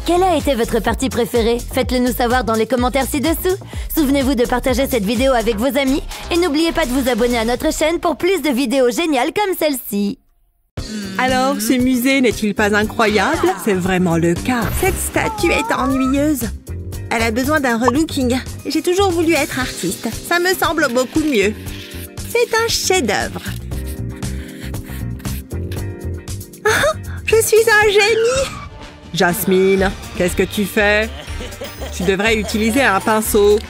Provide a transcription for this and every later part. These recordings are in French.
Quelle a été votre partie préférée? Faites-le nous savoir dans les commentaires ci-dessous. Souvenez-vous de partager cette vidéo avec vos amis et n'oubliez pas de vous abonner à notre chaîne pour plus de vidéos géniales comme celle-ci. Alors, ce musée n'est-il pas incroyable? C'est vraiment le cas. Cette statue est ennuyeuse. Elle a besoin d'un relooking. J'ai toujours voulu être artiste. Ça me semble beaucoup mieux. C'est un chef-d'œuvre. Oh, je suis un génie! Jasmine, qu'est-ce que tu fais? Tu devrais utiliser un pinceau.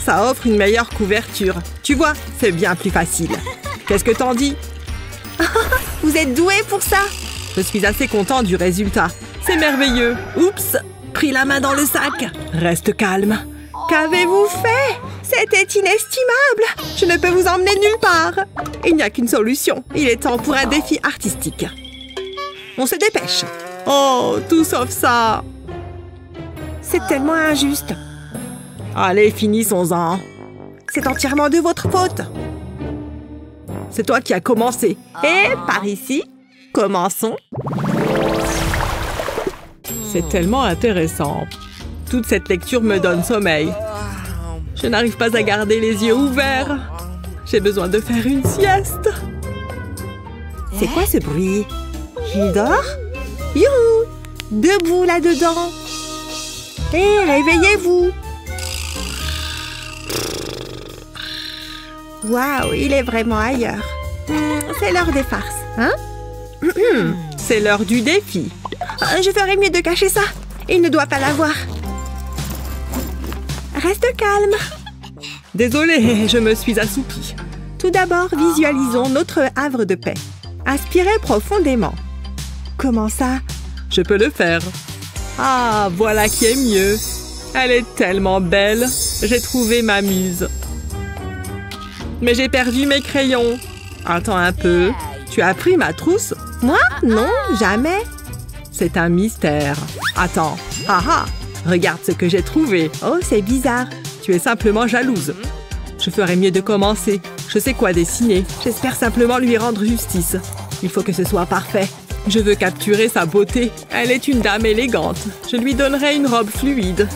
Ça offre une meilleure couverture. Tu vois, c'est bien plus facile. Qu'est-ce que t'en dis? Vous êtes doué pour ça? Je suis assez content du résultat. C'est merveilleux. Oups, pris la main dans le sac. Reste calme. Qu'avez-vous fait? C'était inestimable. Je ne peux vous emmener nulle part. Il n'y a qu'une solution. Il est temps pour un défi artistique. On se dépêche. Oh, tout sauf ça. C'est tellement injuste. Allez, finissons-en. C'est entièrement de votre faute. C'est toi qui as commencé. Et par ici, commençons. C'est tellement intéressant. Toute cette lecture me donne sommeil. Je n'arrive pas à garder les yeux ouverts. J'ai besoin de faire une sieste. C'est quoi ce bruit? Il dort? Youhou! Debout là-dedans. Hé, réveillez-vous. Waouh, il est vraiment ailleurs. C'est l'heure des farces, hein? C'est l'heure du défi. Je ferais mieux de cacher ça. Il ne doit pas l'avoir. Reste calme. Désolée, je me suis assoupie. Tout d'abord, visualisons notre havre de paix. Inspirez profondément. Comment ça? Je peux le faire. Ah, voilà qui est mieux. Elle est tellement belle. J'ai trouvé ma muse. Mais j'ai perdu mes crayons. Attends un peu. Tu as pris ma trousse? Moi? Non, jamais. C'est un mystère. Attends. Ah ah. Regarde ce que j'ai trouvé. Oh, c'est bizarre. Tu es simplement jalouse. Je ferais mieux de commencer. Je sais quoi dessiner. J'espère simplement lui rendre justice. Il faut que ce soit parfait. Je veux capturer sa beauté. Elle est une dame élégante. Je lui donnerai une robe fluide.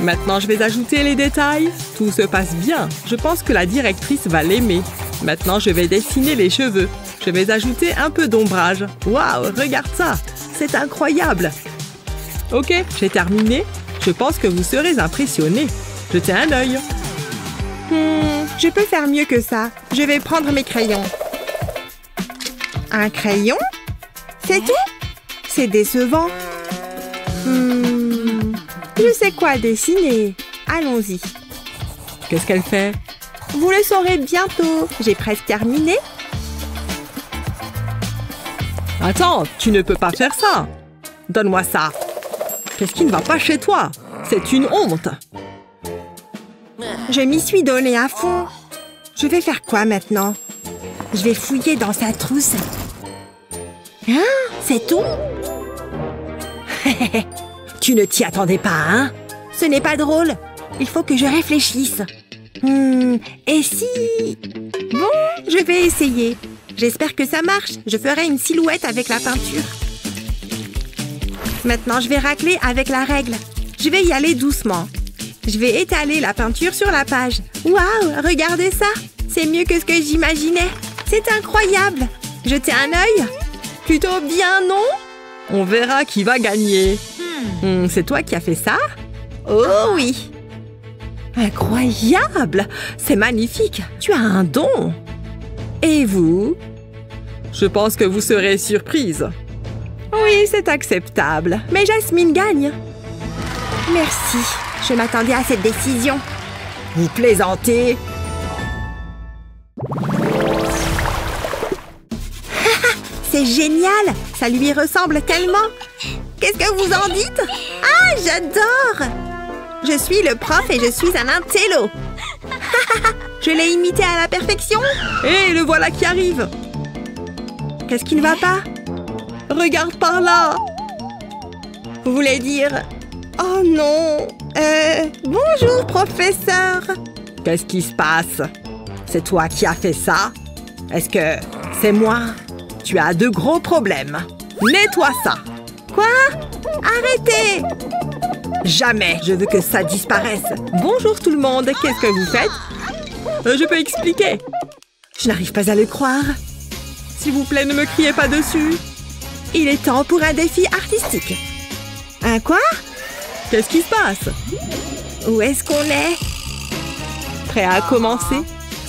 Maintenant, je vais ajouter les détails. Tout se passe bien. Je pense que la directrice va l'aimer. Maintenant, je vais dessiner les cheveux. Je vais ajouter un peu d'ombrage. Waouh, regarde ça. C'est incroyable. Ok, j'ai terminé. Je pense que vous serez impressionnés. Jetez un œil. Je peux faire mieux que ça. Je vais prendre mes crayons. Un crayon? C'est tout? C'est décevant. Je sais quoi dessiner. Allons-y. Qu'est-ce qu'elle fait? Vous le saurez bientôt. J'ai presque terminé. Attends, tu ne peux pas faire ça. Donne-moi ça. Qu'est-ce qui ne va pas chez toi? C'est une honte. Je m'y suis donné à fond. Je vais faire quoi maintenant? Je vais fouiller dans sa trousse. Hein? C'est tout? Tu ne t'y attendais pas, hein? Ce n'est pas drôle. Il faut que je réfléchisse. Et si... Bon, je vais essayer. J'espère que ça marche. Je ferai une silhouette avec la peinture. Maintenant, je vais racler avec la règle. Je vais y aller doucement. Je vais étaler la peinture sur la page. Waouh, regardez ça. C'est mieux que ce que j'imaginais. C'est incroyable. Jetez un œil? Plutôt bien, non? On verra qui va gagner. C'est toi qui as fait ça? Oh oui. Incroyable. C'est magnifique. Tu as un don. Et vous? Je pense que vous serez surprise. Oui, c'est acceptable. Mais Jasmine gagne. Merci. Je m'attendais à cette décision. Vous plaisantez? C'est génial! Ça lui ressemble tellement! Qu'est-ce que vous en dites? Ah, j'adore! Je suis le prof et je suis un intello! Je l'ai imité à la perfection! Et le voilà qui arrive! Qu'est-ce qui ne va pas? Regarde par là! Vous voulez dire... Oh non! Bonjour, professeur! Qu'est-ce qui se passe? C'est toi qui as fait ça? Est-ce que c'est moi? Tu as de gros problèmes. Nettoie ça. Quoi? Arrêtez! Jamais je veux que ça disparaisse. Bonjour tout le monde, qu'est-ce que vous faites? Je peux expliquer. Je n'arrive pas à le croire. S'il vous plaît, ne me criez pas dessus. Il est temps pour un défi artistique. Un quoi? Qu'est-ce qui se passe? Où est-ce qu'on est? Prêt à commencer?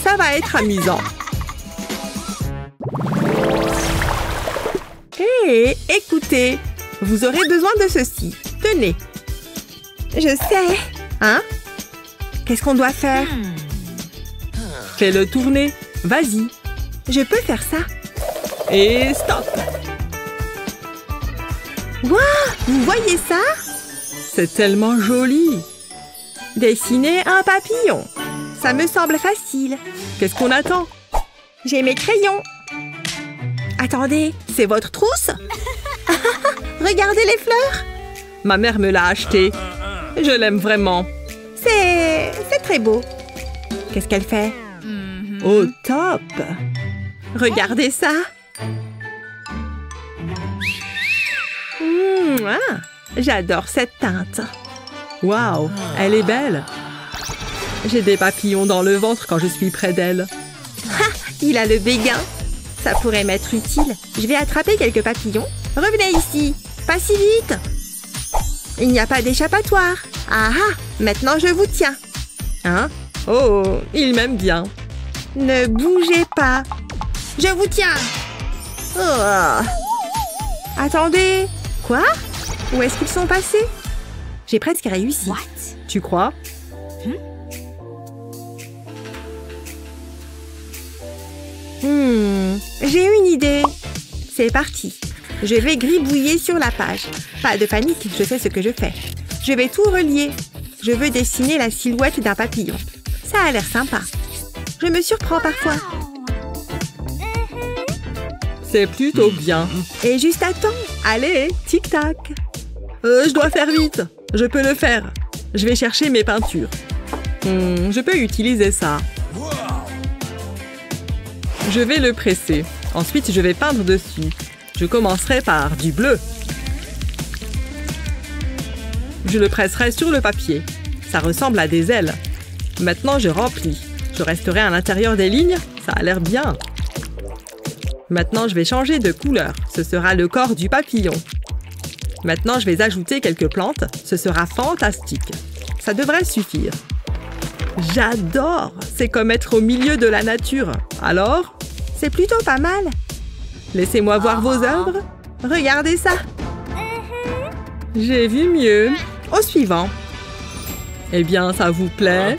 Ça va être amusant. Hé, écoutez, vous aurez besoin de ceci. Tenez. Je sais. Hein? Qu'est-ce qu'on doit faire? Fais-le tourner. Vas-y. Je peux faire ça. Et stop. Waouh! Vous voyez ça? C'est tellement joli. Dessiner un papillon. Ça me semble facile. Qu'est-ce qu'on attend? J'ai mes crayons. Attendez, c'est votre trousse? Regardez les fleurs. Ma mère me l'a acheté. Je l'aime vraiment. C'est très beau. Qu'est-ce qu'elle fait? Oh, top! Regardez ça. J'adore cette teinte. Waouh, elle est belle. J'ai des papillons dans le ventre quand je suis près d'elle. Il a le béguin. Ça pourrait m'être utile. Je vais attraper quelques papillons. Revenez ici. Pas si vite. Il n'y a pas d'échappatoire. Ah ah, maintenant je vous tiens. Hein? Oh, il m'aime bien. Ne bougez pas. Je vous tiens. Oh. Attendez. Quoi? Où est-ce qu'ils sont passés? J'ai presque réussi. What? Tu crois? J'ai une idée. C'est parti. Je vais gribouiller sur la page. Pas de panique, je sais ce que je fais. Je vais tout relier. Je veux dessiner la silhouette d'un papillon. Ça a l'air sympa. Je me surprends parfois. C'est plutôt bien. Et juste à temps. Allez, tic-tac. Je dois faire vite. Je peux le faire. Je vais chercher mes peintures. Je peux utiliser ça. Je vais le presser. Ensuite, je vais peindre dessus. Je commencerai par du bleu. Je le presserai sur le papier. Ça ressemble à des ailes. Maintenant, je remplis. Je resterai à l'intérieur des lignes. Ça a l'air bien. Maintenant, je vais changer de couleur. Ce sera le corps du papillon. Maintenant, je vais ajouter quelques plantes. Ce sera fantastique. Ça devrait suffire. J'adore! C'est comme être au milieu de la nature. Alors? C'est plutôt pas mal. Laissez-moi voir vos œuvres. Regardez ça. J'ai vu mieux. Au suivant. Eh bien, ça vous plaît?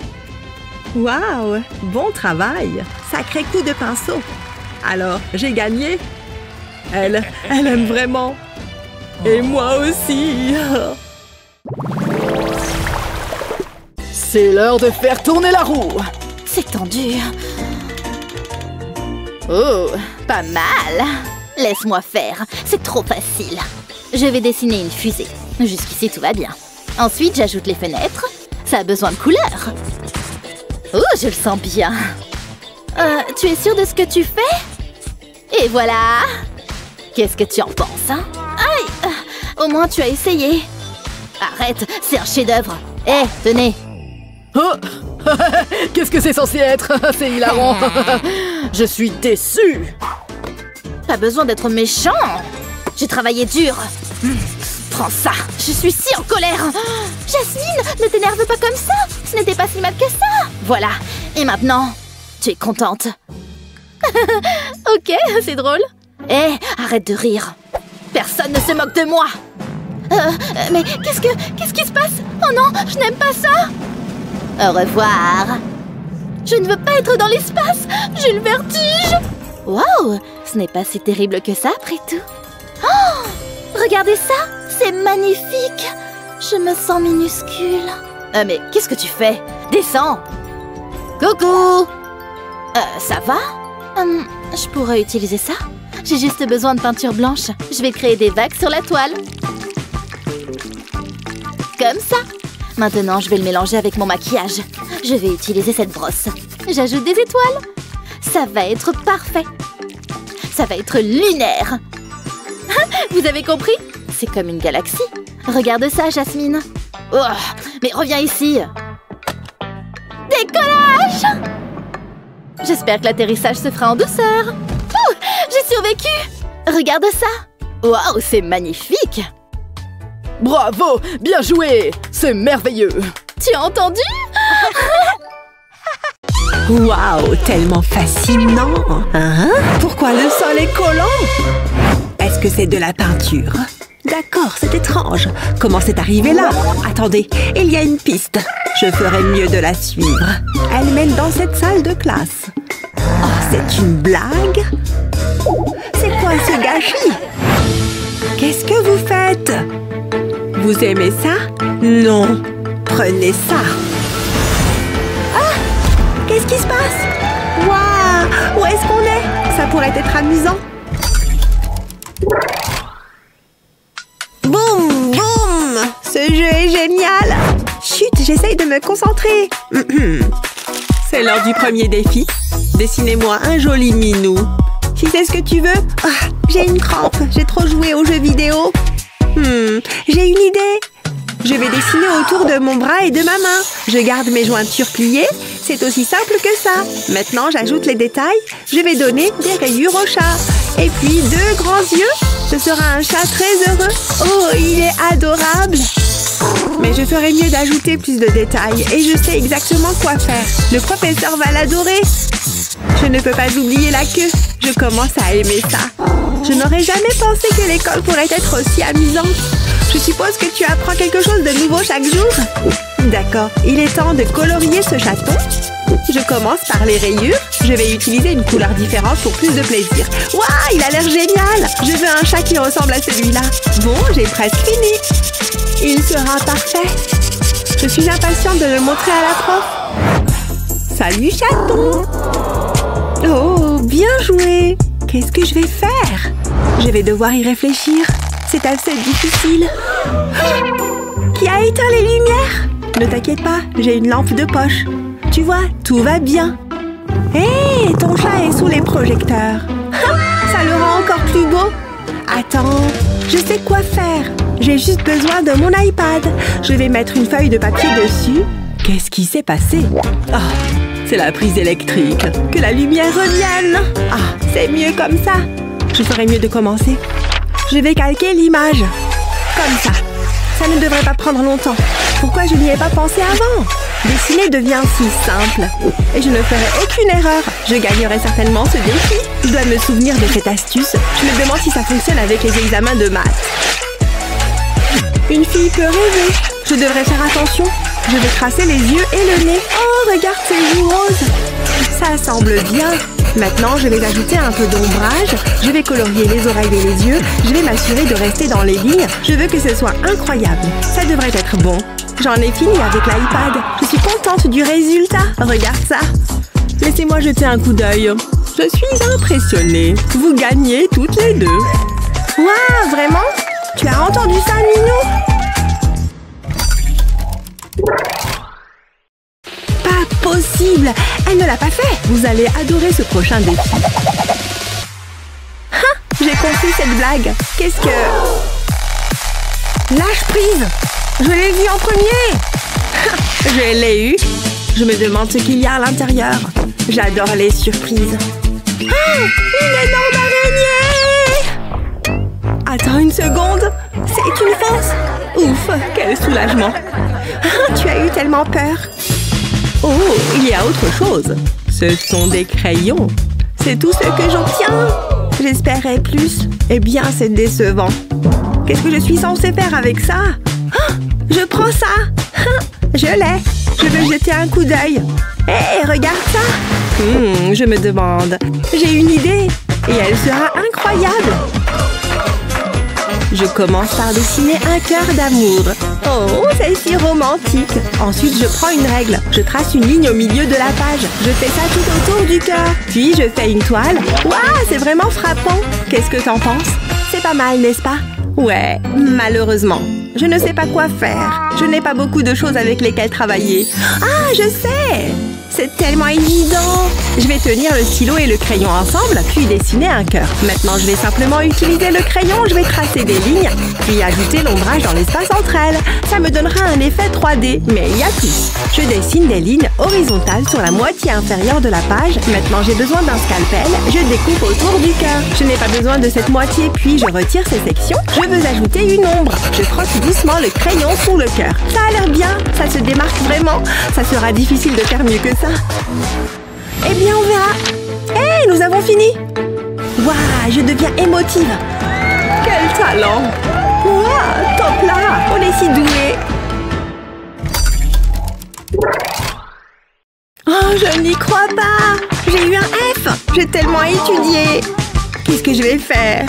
Waouh! Bon travail! Sacré coup de pinceau. Alors, j'ai gagné. Elle aime vraiment. Et moi aussi. C'est l'heure de faire tourner la roue. C'est tendu. Oh, pas mal. Laisse-moi faire, c'est trop facile. Je vais dessiner une fusée. Jusqu'ici, tout va bien. Ensuite, j'ajoute les fenêtres. Ça a besoin de couleurs. Oh, je le sens bien. Tu es sûre de ce que tu fais? Et voilà. Qu'est-ce que tu en penses, hein? Aïe! Au moins, tu as essayé. Arrête, c'est un chef-d'œuvre. Hé, tenez. Oh. Qu'est-ce que c'est censé être? C'est hilarant. Je suis déçue. Pas besoin d'être méchant. J'ai travaillé dur. Prends ça. Je suis si en colère. Jasmine, ne t'énerve pas comme ça. Ce n'était pas si mal que ça. Voilà. Et maintenant, tu es contente? Ok, c'est drôle. Hé, arrête de rire. Personne ne se moque de moi. Mais qu'est-ce qui se passe? Oh non, je n'aime pas ça. Au revoir. Je ne veux pas être dans l'espace. J'ai le vertige. Waouh, ce n'est pas si terrible que ça après tout. Oh, regardez ça, c'est magnifique. Je me sens minuscule. Mais qu'est-ce que tu fais? Descends. Coucou. Ça va? Je pourrais utiliser ça. J'ai juste besoin de peinture blanche. Je vais créer des vagues sur la toile. Comme ça. Maintenant, je vais le mélanger avec mon maquillage. Je vais utiliser cette brosse. J'ajoute des étoiles. Ça va être parfait. Ça va être lunaire. Vous avez compris? c'est comme une galaxie. Regarde ça, Jasmine. Oh, mais reviens ici. Décollage! J'espère que l'atterrissage se fera en douceur. Oh, j'ai survécu! Regarde ça. Waouh, c'est magnifique. Bravo! Bien joué! C'est merveilleux! Tu as entendu? Waouh, tellement fascinant! Hein? Pourquoi le sol est collant? Est-ce que c'est de la peinture? D'accord, c'est étrange. Comment c'est arrivé là? Attendez, il y a une piste. Je ferais mieux de la suivre. Elle mène dans cette salle de classe. Oh, c'est une blague? C'est quoi ce gâchis? Qu'est-ce que vous faites? Vous aimez ça? Non. Prenez ça. Ah! Qu'est-ce qui se passe? Waouh! Où est-ce qu'on est? Ça pourrait être amusant. Boum! Boum! Ce jeu est génial! Chut, j'essaye de me concentrer. C'est l'heure du premier défi. Dessinez-moi un joli minou. Si c'est ce que tu veux. Ah, j'ai une crampe. J'ai trop joué aux jeux vidéo. J'ai une idée. Je vais dessiner autour de mon bras et de ma main. Je garde mes jointures pliées. C'est aussi simple que ça. Maintenant, j'ajoute les détails. Je vais donner des rayures au chat. Et puis, 2 grands yeux. Ce sera un chat très heureux. Oh, il est adorable. Mais je ferais mieux d'ajouter plus de détails. Et je sais exactement quoi faire. Le professeur va l'adorer. Je ne peux pas oublier la queue. Je commence à aimer ça. Je n'aurais jamais pensé que l'école pourrait être aussi amusante. Je suppose que tu apprends quelque chose de nouveau chaque jour? D'accord, il est temps de colorier ce chaton. Je commence par les rayures. Je vais utiliser une couleur différente pour plus de plaisir. Waouh, il a l'air génial! Je veux un chat qui ressemble à celui-là. Bon, j'ai presque fini. Il sera parfait. Je suis impatiente de le montrer à la prof. Salut, chaton! Oh, bien joué! Qu'est-ce que je vais faire? Je vais devoir y réfléchir. C'est assez difficile. Qui a éteint les lumières? Ne t'inquiète pas, j'ai une lampe de poche. Tu vois, tout va bien. Hé, ton chat est sous les projecteurs. Ça le rend encore plus beau. Attends, je sais quoi faire. J'ai juste besoin de mon iPad. Je vais mettre une feuille de papier dessus. Qu'est-ce qui s'est passé? Oh, c'est la prise électrique. Que la lumière revienne. Ah, c'est mieux comme ça. Je ferais mieux de commencer. Je vais calquer l'image. Comme ça. Ça ne devrait pas prendre longtemps. Pourquoi je n'y ai pas pensé avant? Dessiner devient si simple. Et je ne ferai aucune erreur. Je gagnerai certainement ce défi. Je dois me souvenir de cette astuce. Je me demande si ça fonctionne avec les examens de maths. Une fille peut rêver. Je devrais faire attention. Je vais tracer les yeux et le nez. Oh, regarde ces joues roses. Ça semble bien. Maintenant, je vais ajouter un peu d'ombrage. Je vais colorier les oreilles et les yeux. Je vais m'assurer de rester dans les lignes. Je veux que ce soit incroyable. Ça devrait être bon. J'en ai fini avec l'iPad. Je suis contente du résultat. Regarde ça. Laissez-moi jeter un coup d'œil. Je suis impressionnée. Vous gagnez toutes les deux. Waouh, vraiment? Tu as entendu ça, Minou? Pas possible! Elle ne l'a pas fait! Vous allez adorer ce prochain défi. Ah, j'ai compris cette blague. Qu'est-ce que... Lâche prise! Je l'ai vu en premier! Je l'ai eu. Je me demande ce qu'il y a à l'intérieur. J'adore les surprises. Ah, une énorme araignée! Attends une seconde. C'est une fausse. Ouf, quel soulagement. Ah, tu as eu tellement peur. Oh, il y a autre chose. Ce sont des crayons. C'est tout ce que j'obtiens. J'espérais plus. Eh bien, c'est décevant. Qu'est-ce que je suis censée faire avec ça? Ah, je prends ça. Ah, je l'ai. Je veux jeter un coup d'œil. Hé, regarde ça. Je me demande. J'ai une idée. Et elle sera incroyable. Je commence par dessiner un cœur d'amour. Oh, c'est si romantique. Ensuite, je prends une règle. Je trace une ligne au milieu de la page. Je fais ça tout autour du cœur. Puis, je fais une toile. Waouh, c'est vraiment frappant. Qu'est-ce que t'en penses? C'est pas mal, n'est-ce pas? Ouais, malheureusement. Je ne sais pas quoi faire. Je n'ai pas beaucoup de choses avec lesquelles travailler. Ah, je sais! C'est tellement évident! Je vais tenir le stylo et le crayon ensemble, puis dessiner un cœur. Maintenant, je vais simplement utiliser le crayon, je vais tracer des lignes, puis ajouter l'ombrage dans l'espace entre elles. Ça me donnera un effet 3D, mais il y a plus. Je dessine des lignes horizontales sur la moitié inférieure de la page. Maintenant, j'ai besoin d'un scalpel. Je découpe autour du cœur. Je n'ai pas besoin de cette moitié, puis je retire ces sections. Je veux ajouter une ombre. Je frotte doucement le crayon sous le cœur. Ça a l'air bien, ça se démarque vraiment. Ça sera difficile de faire mieux que ça. Eh bien, on verra. Hé, nous avons fini. Waouh, je deviens émotive. Quel talent. Waouh, top là. On est si doués. Oh, je n'y crois pas. J'ai eu un F. J'ai tellement étudié. Qu'est-ce que je vais faire?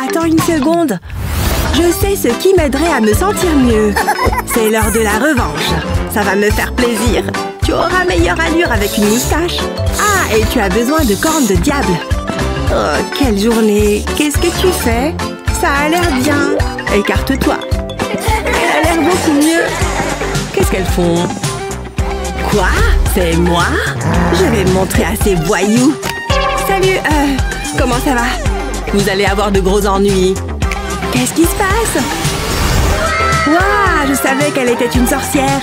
Attends une seconde. Je sais ce qui m'aiderait à me sentir mieux. C'est l'heure de la revanche. Ça va me faire plaisir. Tu auras meilleure allure avec une moustache. Ah, et tu as besoin de cornes de diable. Oh, quelle journée. Qu'est-ce que tu fais? Ça a l'air bien. Écarte-toi. Elle a l'air beaucoup mieux. Qu'est-ce qu'elles font? Quoi? C'est moi? Je vais me montrer à ces voyous. Salut, comment ça va? Vous allez avoir de gros ennuis. Qu'est-ce qui se passe? Waouh, je savais qu'elle était une sorcière.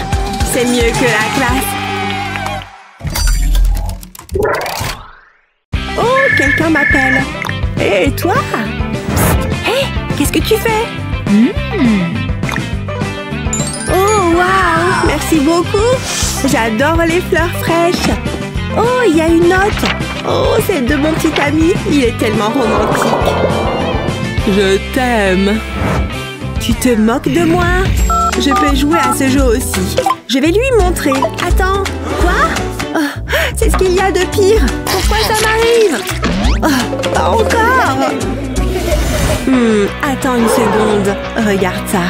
C'est mieux que la classe. Oh, quelqu'un m'appelle. Et toi? Hé, qu'est-ce que tu fais? Oh, waouh, merci beaucoup. J'adore les fleurs fraîches. Oh, il y a une note. Oh, c'est de mon petit ami. Il est tellement romantique. Je t'aime. Tu te moques de moi? Je peux jouer à ce jeu aussi. Je vais lui montrer. Attends, quoi? Oh, c'est ce qu'il y a de pire. Pourquoi ça m'arrive? Oh, pas encore. Attends une seconde. Regarde ça.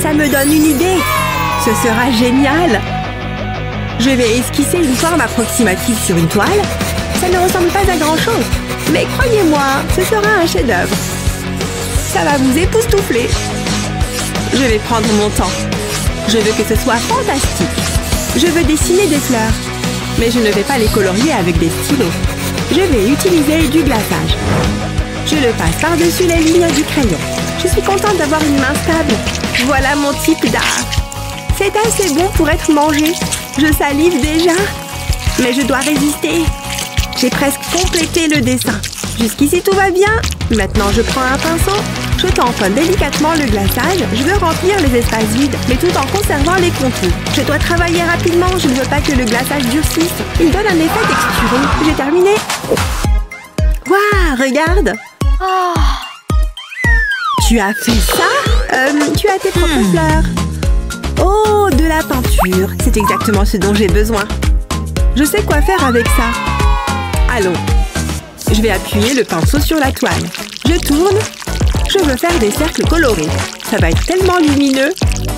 Ça me donne une idée. Ce sera génial. Je vais esquisser une forme approximative sur une toile. Ça ne ressemble pas à grand-chose. Mais croyez-moi, ce sera un chef-d'œuvre. Ça va vous époustoufler. Je vais prendre mon temps. Je veux que ce soit fantastique. Je veux dessiner des fleurs. Mais je ne vais pas les colorier avec des stylos. Je vais utiliser du glaçage. Je le passe par-dessus les lignes du crayon. Je suis contente d'avoir une main stable. Voilà mon type d'art. C'est assez bon pour être mangé. Je salive déjà. Mais je dois résister. J'ai presque complété le dessin. Jusqu'ici, tout va bien. Maintenant, je prends un pinceau. Je tamponne délicatement le glaçage. Je veux remplir les espaces vides, mais tout en conservant les contours. Je dois travailler rapidement. Je ne veux pas que le glaçage durcisse. Il donne un effet texturé. J'ai terminé. Waouh, regarde. Oh. Tu as fait ça? Tu as tes propres fleurs. Oh, de la peinture. C'est exactement ce dont j'ai besoin. Je sais quoi faire avec ça. Allons. Je vais appuyer le pinceau sur la toile. Je tourne. Je veux faire des cercles colorés. Ça va être tellement lumineux.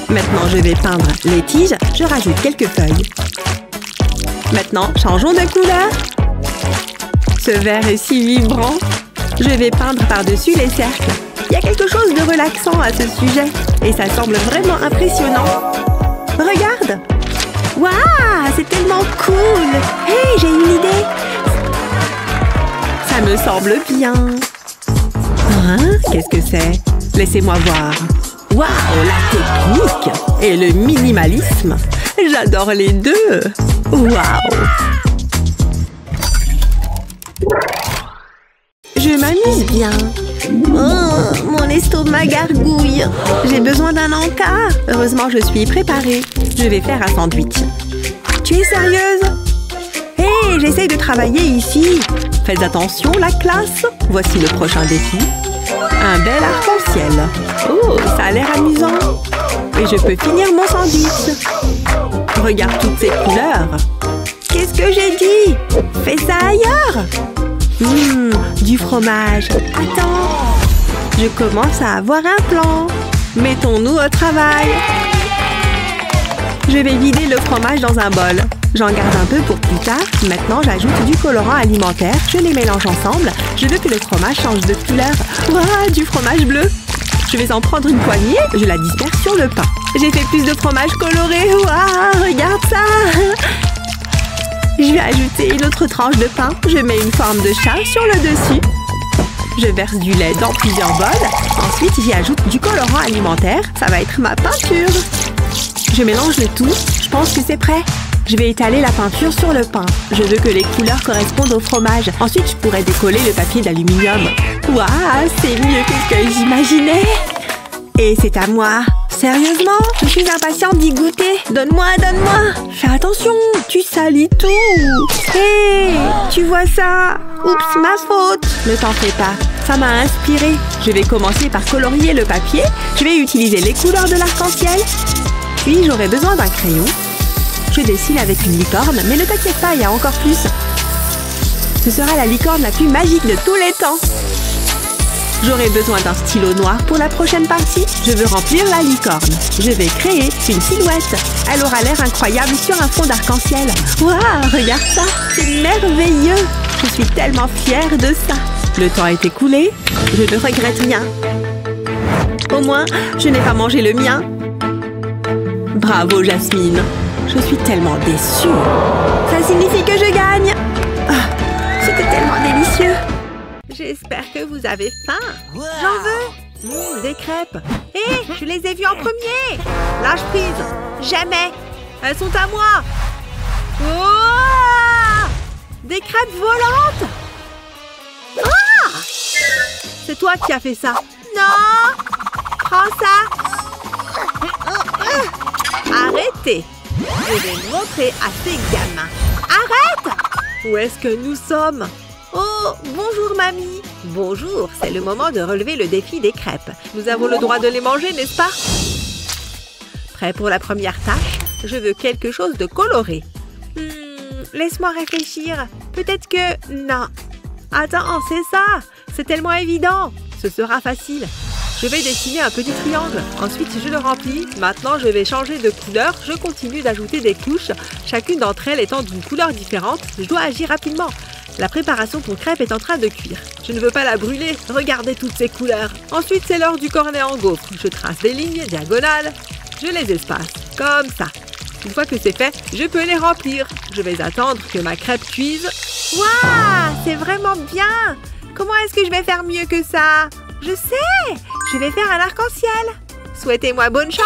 Maintenant, je vais peindre les tiges. Je rajoute quelques feuilles. Maintenant, changeons de couleur. Ce vert est si vibrant. Je vais peindre par-dessus les cercles. Il y a quelque chose de relaxant à ce sujet. Et ça semble vraiment impressionnant. Regarde. Waouh, c'est tellement cool. Hey, j'ai une idée. Ça me semble bien. Hein? Qu'est-ce que c'est? Laissez-moi voir. Waouh, la technique et le minimalisme. J'adore les deux. Waouh. Je m'amuse bien. Oh, mon estomac gargouille. J'ai besoin d'un encart. Heureusement, je suis préparée. Je vais faire un sandwich. Tu es sérieuse? Hé, j'essaye de travailler ici. Faites attention, la classe. Voici le prochain défi. Un bel arc-en-ciel. Oh, ça a l'air amusant. Et je peux finir mon sandwich. Regarde toutes ces couleurs. Qu'est-ce que j'ai dit? Fais ça ailleurs. Du fromage. Attends. Je commence à avoir un plan. Mettons-nous au travail. Je vais vider le fromage dans un bol. J'en garde un peu pour plus tard. Maintenant, j'ajoute du colorant alimentaire. Je les mélange ensemble. Je veux que le fromage change de couleur. Waouh, du fromage bleu. Je vais en prendre une poignée, je la disperse sur le pain. J'ai fait plus de fromage coloré. Waouh, regarde ça! Je vais ajouter une autre tranche de pain. Je mets une forme de chat sur le dessus. Je verse du lait dans plusieurs bols. Ensuite, j'y ajoute du colorant alimentaire. Ça va être ma peinture. Je mélange le tout. Je pense que c'est prêt. Je vais étaler la peinture sur le pain. Je veux que les couleurs correspondent au fromage. Ensuite, je pourrais décoller le papier d'aluminium. Waouh, c'est mieux que ce que j'imaginais. Et c'est à moi. Sérieusement? Je suis impatiente d'y goûter. Donne-moi, donne-moi. Fais attention, tu salis tout. Hé, tu vois ça? Oups, ma faute. Ne t'en fais pas. Ça m'a inspirée. Je vais commencer par colorier le papier. Je vais utiliser les couleurs de l'arc-en-ciel. Puis, j'aurai besoin d'un crayon. Je dessine avec une licorne, mais ne t'inquiète pas, il y a encore plus. Ce sera la licorne la plus magique de tous les temps. J'aurai besoin d'un stylo noir pour la prochaine partie. Je veux remplir la licorne. Je vais créer une silhouette. Elle aura l'air incroyable sur un fond d'arc-en-ciel. Waouh, regarde ça, c'est merveilleux. Je suis tellement fière de ça. Le temps est écoulé, je ne regrette rien. Au moins, je n'ai pas mangé le mien. Bravo, Jasmine. Je suis tellement déçue. Ça signifie que je gagne. Ah, c'était tellement délicieux. J'espère que vous avez faim. Wow. J'en veux. Des crêpes. Hé, je les ai vues en premier. Lâche prise. Jamais. Elles sont à moi. Oh, des crêpes volantes. Ah, c'est toi qui as fait ça. Non. Prends ça. Arrêtez. Je vais montrer à ces gamins. Arrête! Où est-ce que nous sommes? Oh, bonjour mamie. Bonjour, c'est le moment de relever le défi des crêpes. Nous avons le droit de les manger, n'est-ce pas? Prêt pour la première tâche? Je veux quelque chose de coloré. Laisse-moi réfléchir. Peut-être que... Non. Attends, c'est ça. C'est tellement évident. Ce sera facile. Je vais dessiner un petit triangle. Ensuite, je le remplis. Maintenant, je vais changer de couleur. Je continue d'ajouter des couches, chacune d'entre elles étant d'une couleur différente. Je dois agir rapidement. La préparation pour crêpes est en train de cuire. Je ne veux pas la brûler. Regardez toutes ces couleurs. Ensuite, c'est l'heure du cornet en gaufre. Je trace des lignes diagonales. Je les espace. Comme ça. Une fois que c'est fait, je peux les remplir. Je vais attendre que ma crêpe cuise. Waouh! C'est vraiment bien! Comment est-ce que je vais faire mieux que ça? Je sais! Je vais faire un arc-en-ciel. Souhaitez-moi bonne chance.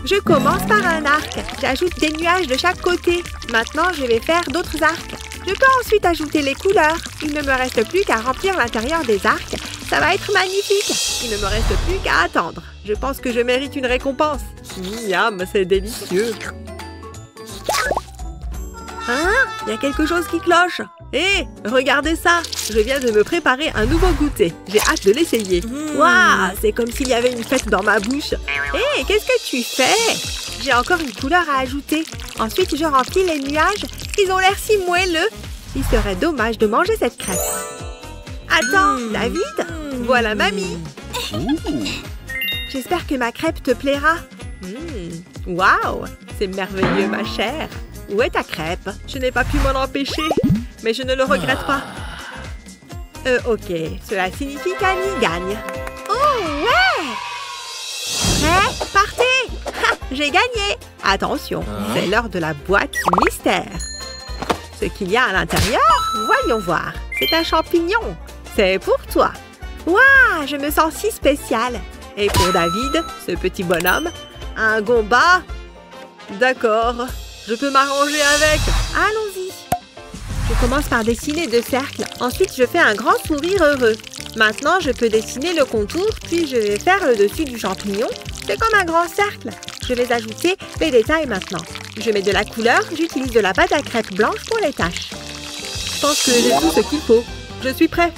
Je commence par un arc. J'ajoute des nuages de chaque côté. Maintenant, je vais faire d'autres arcs. Je peux ensuite ajouter les couleurs. Il ne me reste plus qu'à remplir l'intérieur des arcs. Ça va être magnifique. Il ne me reste plus qu'à attendre. Je pense que je mérite une récompense. Miam, c'est délicieux. Hein? Il y a quelque chose qui cloche. Hé, regardez ça. Je viens de me préparer un nouveau goûter. J'ai hâte de l'essayer. Waouh, c'est comme s'il y avait une fête dans ma bouche. Hé, qu'est-ce que tu fais? J'ai encore une couleur à ajouter. Ensuite, je remplis les nuages. Ils ont l'air si moelleux. Il serait dommage de manger cette crêpe. Attends, David, voilà mamie. J'espère que ma crêpe te plaira. Waouh, c'est merveilleux, ma chère. Où est ta crêpe? Je n'ai pas pu m'en empêcher, mais je ne le regrette pas. Ok, cela signifie qu'Annie gagne. Oh, ouais! Prêt? Partez! Ha, j'ai gagné! Attention, c'est l'heure de la boîte mystère. Ce qu'il y a à l'intérieur, voyons voir. C'est un champignon. C'est pour toi. Waouh, je me sens si spéciale. Et pour David, ce petit bonhomme, un gomba. D'accord, je peux m'arranger avec. Allons-y. Je commence par dessiner 2 cercles. Ensuite, je fais un grand sourire heureux. Maintenant, je peux dessiner le contour, puis je vais faire le dessus du champignon. C'est comme un grand cercle. Je vais ajouter les détails maintenant. Je mets de la couleur, j'utilise de la pâte à crêpes blanche pour les taches. Je pense que j'ai tout ce qu'il faut. Je suis prêt.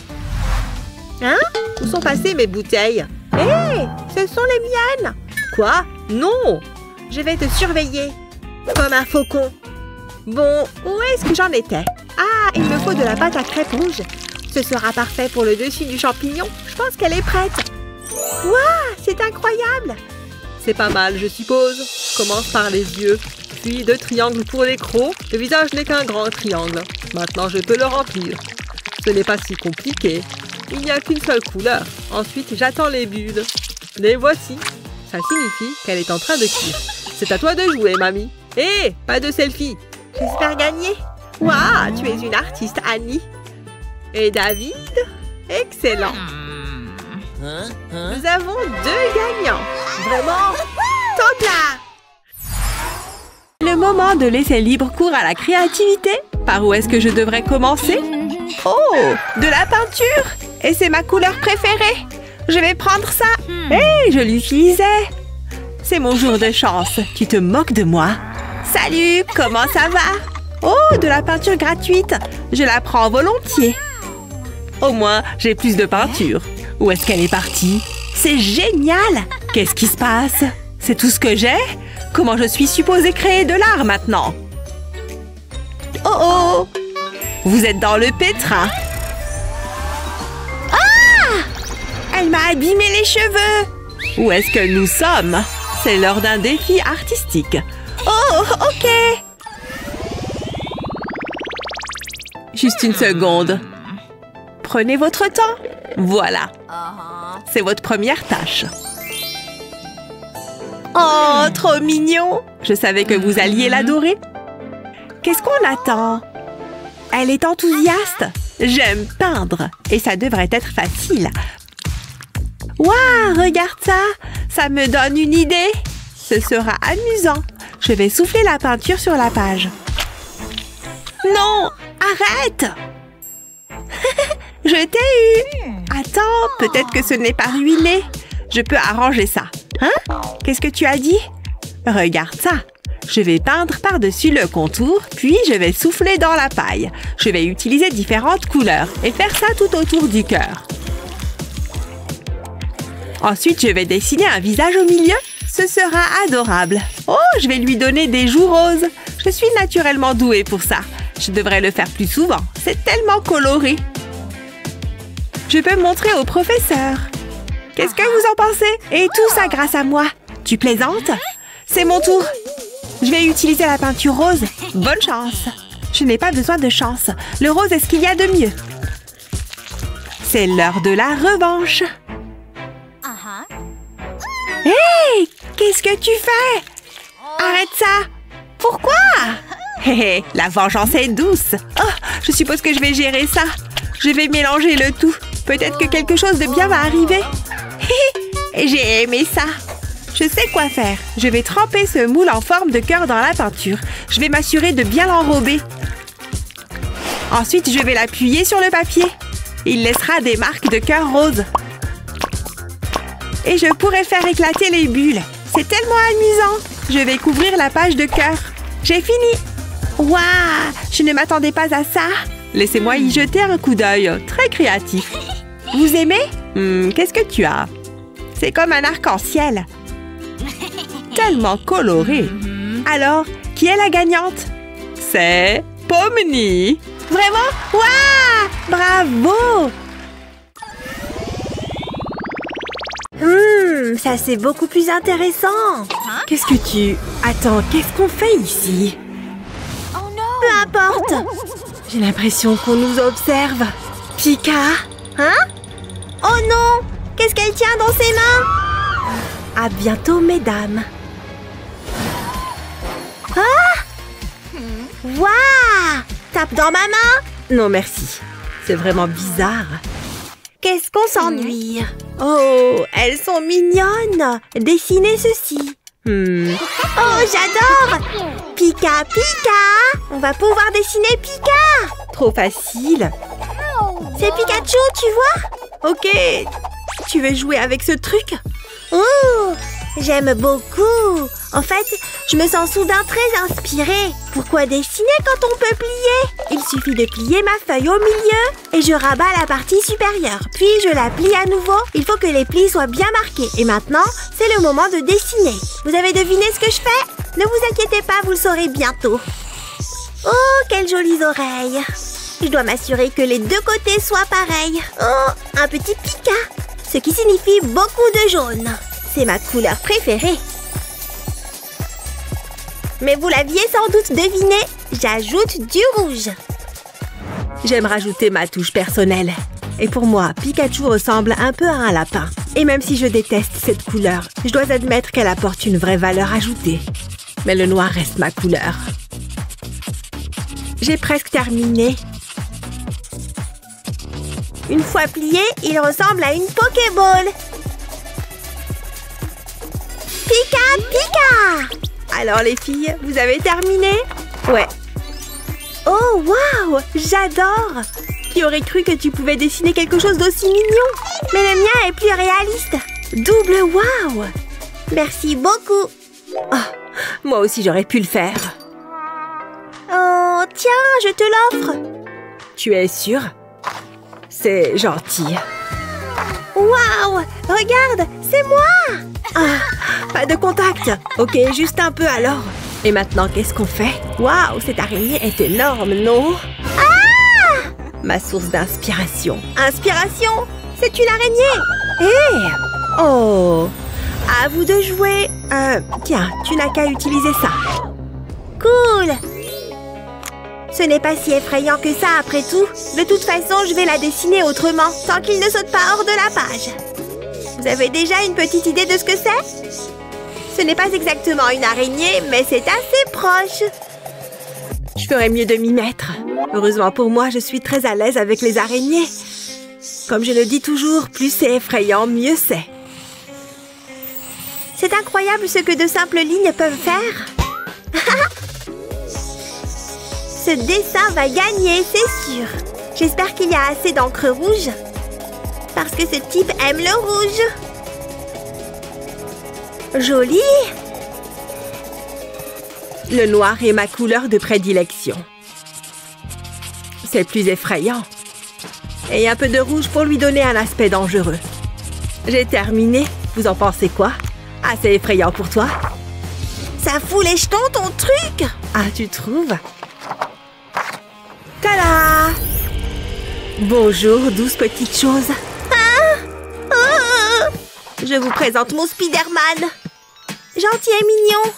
Hein? Où sont passées mes bouteilles? Hé! Ce sont les miennes! Quoi? Non! Je vais te surveiller. Comme un faucon. Bon, où est-ce que j'en étais? Ah, il me faut de la pâte à crêpes rouge. Ce sera parfait pour le dessus du champignon. Je pense qu'elle est prête. Waouh, c'est incroyable! C'est pas mal, je suppose. Je commence par les yeux, puis 2 triangles pour les crocs. Le visage n'est qu'un grand triangle. Maintenant, je peux le remplir. Ce n'est pas si compliqué. Il n'y a qu'une seule couleur. Ensuite, j'attends les bulles. Les voici. Ça signifie qu'elle est en train de cuire. C'est à toi de jouer, mamie. Hé, pas de selfie. J'espère gagner. Waouh, tu es une artiste, Annie. Et David? Excellent. Nous avons 2 gagnants. Vraiment top là! Le moment de laisser libre cours à la créativité. Par où est-ce que je devrais commencer? Oh, de la peinture! Et c'est ma couleur préférée. Je vais prendre ça. Hé, je l'utilisais. C'est mon jour de chance. Tu te moques de moi? Salut, comment ça va? Oh, de la peinture gratuite. Je la prends volontiers. Au moins, j'ai plus de peinture. Où est-ce qu'elle est partie? C'est génial! Qu'est-ce qui se passe? C'est tout ce que j'ai? Comment je suis supposée créer de l'art maintenant? Oh oh! Vous êtes dans le pétrin. Ah! Elle m'a abîmé les cheveux. Où est-ce que nous sommes? C'est l'heure d'un défi artistique. Oh, ok. Juste une seconde. Prenez votre temps. Voilà. C'est votre première tâche. Oh, trop mignon. Je savais que vous alliez l'adorer. Qu'est-ce qu'on attend? Elle est enthousiaste. J'aime peindre. Et ça devrait être facile. Waouh, regarde ça. Ça me donne une idée. Ce sera amusant. Je vais souffler la peinture sur la page. Non, arrête. Je t'ai eu. Attends, peut-être que ce n'est pas ruiné. Je peux arranger ça. Hein? Qu'est-ce que tu as dit? Regarde ça. Je vais peindre par-dessus le contour, puis je vais souffler dans la paille. Je vais utiliser différentes couleurs et faire ça tout autour du cœur. Ensuite, je vais dessiner un visage au milieu. Ce sera adorable. Oh, je vais lui donner des joues roses. Je suis naturellement douée pour ça. Je devrais le faire plus souvent. C'est tellement coloré. Je peux montrer au professeur. Qu'est-ce que vous en pensez? Et tout ça grâce à moi. Tu plaisantes? C'est mon tour. Je vais utiliser la peinture rose. Bonne chance. Je n'ai pas besoin de chance. Le rose est ce qu'il y a de mieux. C'est l'heure de la revanche. Hé! Qu'est-ce que tu fais? Arrête ça! Pourquoi? Hé hé, la vengeance est douce. Oh, je suppose que je vais gérer ça. Je vais mélanger le tout. Peut-être que quelque chose de bien va arriver. Hé, j'ai aimé ça. Je sais quoi faire. Je vais tremper ce moule en forme de cœur dans la peinture. Je vais m'assurer de bien l'enrober. Ensuite, je vais l'appuyer sur le papier. Il laissera des marques de cœur rose. Et je pourrais faire éclater les bulles. C'est tellement amusant. Je vais couvrir la page de cœur. J'ai fini. Waouh! Je ne m'attendais pas à ça. Laissez-moi y jeter un coup d'œil. Très créatif. Vous aimez? Qu'est-ce que tu as? C'est comme un arc-en-ciel. Tellement coloré. Alors, qui est la gagnante? C'est Pomni. Vraiment? Waouh! Bravo! Ça c'est beaucoup plus intéressant. Qu'est-ce que tu... Attends, qu'est-ce qu'on fait ici? Peu importe. J'ai l'impression qu'on nous observe. Pika? Hein? Oh non! Qu'est-ce qu'elle tient dans ses mains? À bientôt, mesdames. Ah! Waouh! Tape dans ma main? Non, merci. C'est vraiment bizarre. Qu'est-ce qu'on s'ennuie? Oh, elles sont mignonnes. Dessinez ceci. Oh, j'adore! Pika, Pika! On va pouvoir dessiner Pika! Trop facile. C'est Pikachu, tu vois? Ok. Tu veux jouer avec ce truc? Oh, j'aime beaucoup. En fait, je me sens soudain très inspirée. Pourquoi dessiner quand on peut plier? Il suffit de plier ma feuille au milieu et je rabats la partie supérieure. Puis je la plie à nouveau. Il faut que les plis soient bien marqués. Et maintenant, c'est le moment de dessiner. Vous avez deviné ce que je fais? Ne vous inquiétez pas, vous le saurez bientôt. Oh, quelles jolies oreilles. Je dois m'assurer que les deux côtés soient pareils. Oh, un petit Pika. Ce qui signifie beaucoup de jaune. C'est ma couleur préférée. Mais vous l'aviez sans doute deviné, j'ajoute du rouge. J'aime rajouter ma touche personnelle. Et pour moi, Pikachu ressemble un peu à un lapin. Et même si je déteste cette couleur, je dois admettre qu'elle apporte une vraie valeur ajoutée. Mais le noir reste ma couleur. J'ai presque terminé. Une fois plié, il ressemble à une Pokéball. Pika, Pika! Alors les filles, vous avez terminé? Ouais. Oh, waouh! J'adore! Qui aurait cru que tu pouvais dessiner quelque chose d'aussi mignon? Mais le mien est plus réaliste. Double waouh! Merci beaucoup. Oh, moi aussi, j'aurais pu le faire. Oh, tiens, je te l'offre. Tu es sûre? C'est gentil. Waouh! Regarde, c'est moi! Ah, pas de contact. Ok, juste un peu alors. Et maintenant, qu'est-ce qu'on fait? Waouh, cette araignée est énorme, non? Ah! Ma source d'inspiration. Inspiration? C'est une araignée! Hé! Oh! À vous de jouer. Tiens, tu n'as qu'à utiliser ça. Cool! Ce n'est pas si effrayant que ça après tout. De toute façon, je vais la dessiner autrement, tant qu'il ne saute pas hors de la page. Vous avez déjà une petite idée de ce que c'est? Ce n'est pas exactement une araignée, mais c'est assez proche. Je ferais mieux de m'y mettre. Heureusement pour moi, je suis très à l'aise avec les araignées. Comme je le dis toujours, plus c'est effrayant, mieux c'est. C'est incroyable ce que de simples lignes peuvent faire. Ce dessin va gagner, c'est sûr. J'espère qu'il y a assez d'encre rouge. Parce que ce type aime le rouge. Joli. Le noir est ma couleur de prédilection. C'est plus effrayant. Et un peu de rouge pour lui donner un aspect dangereux. J'ai terminé. Vous en pensez quoi? Assez effrayant pour toi? Ça fout les jetons, ton truc! Ah, tu trouves? Tada! Bonjour, douce petite chose. Ah! Oh! Je vous présente mon Spider-Man. Gentil et mignon.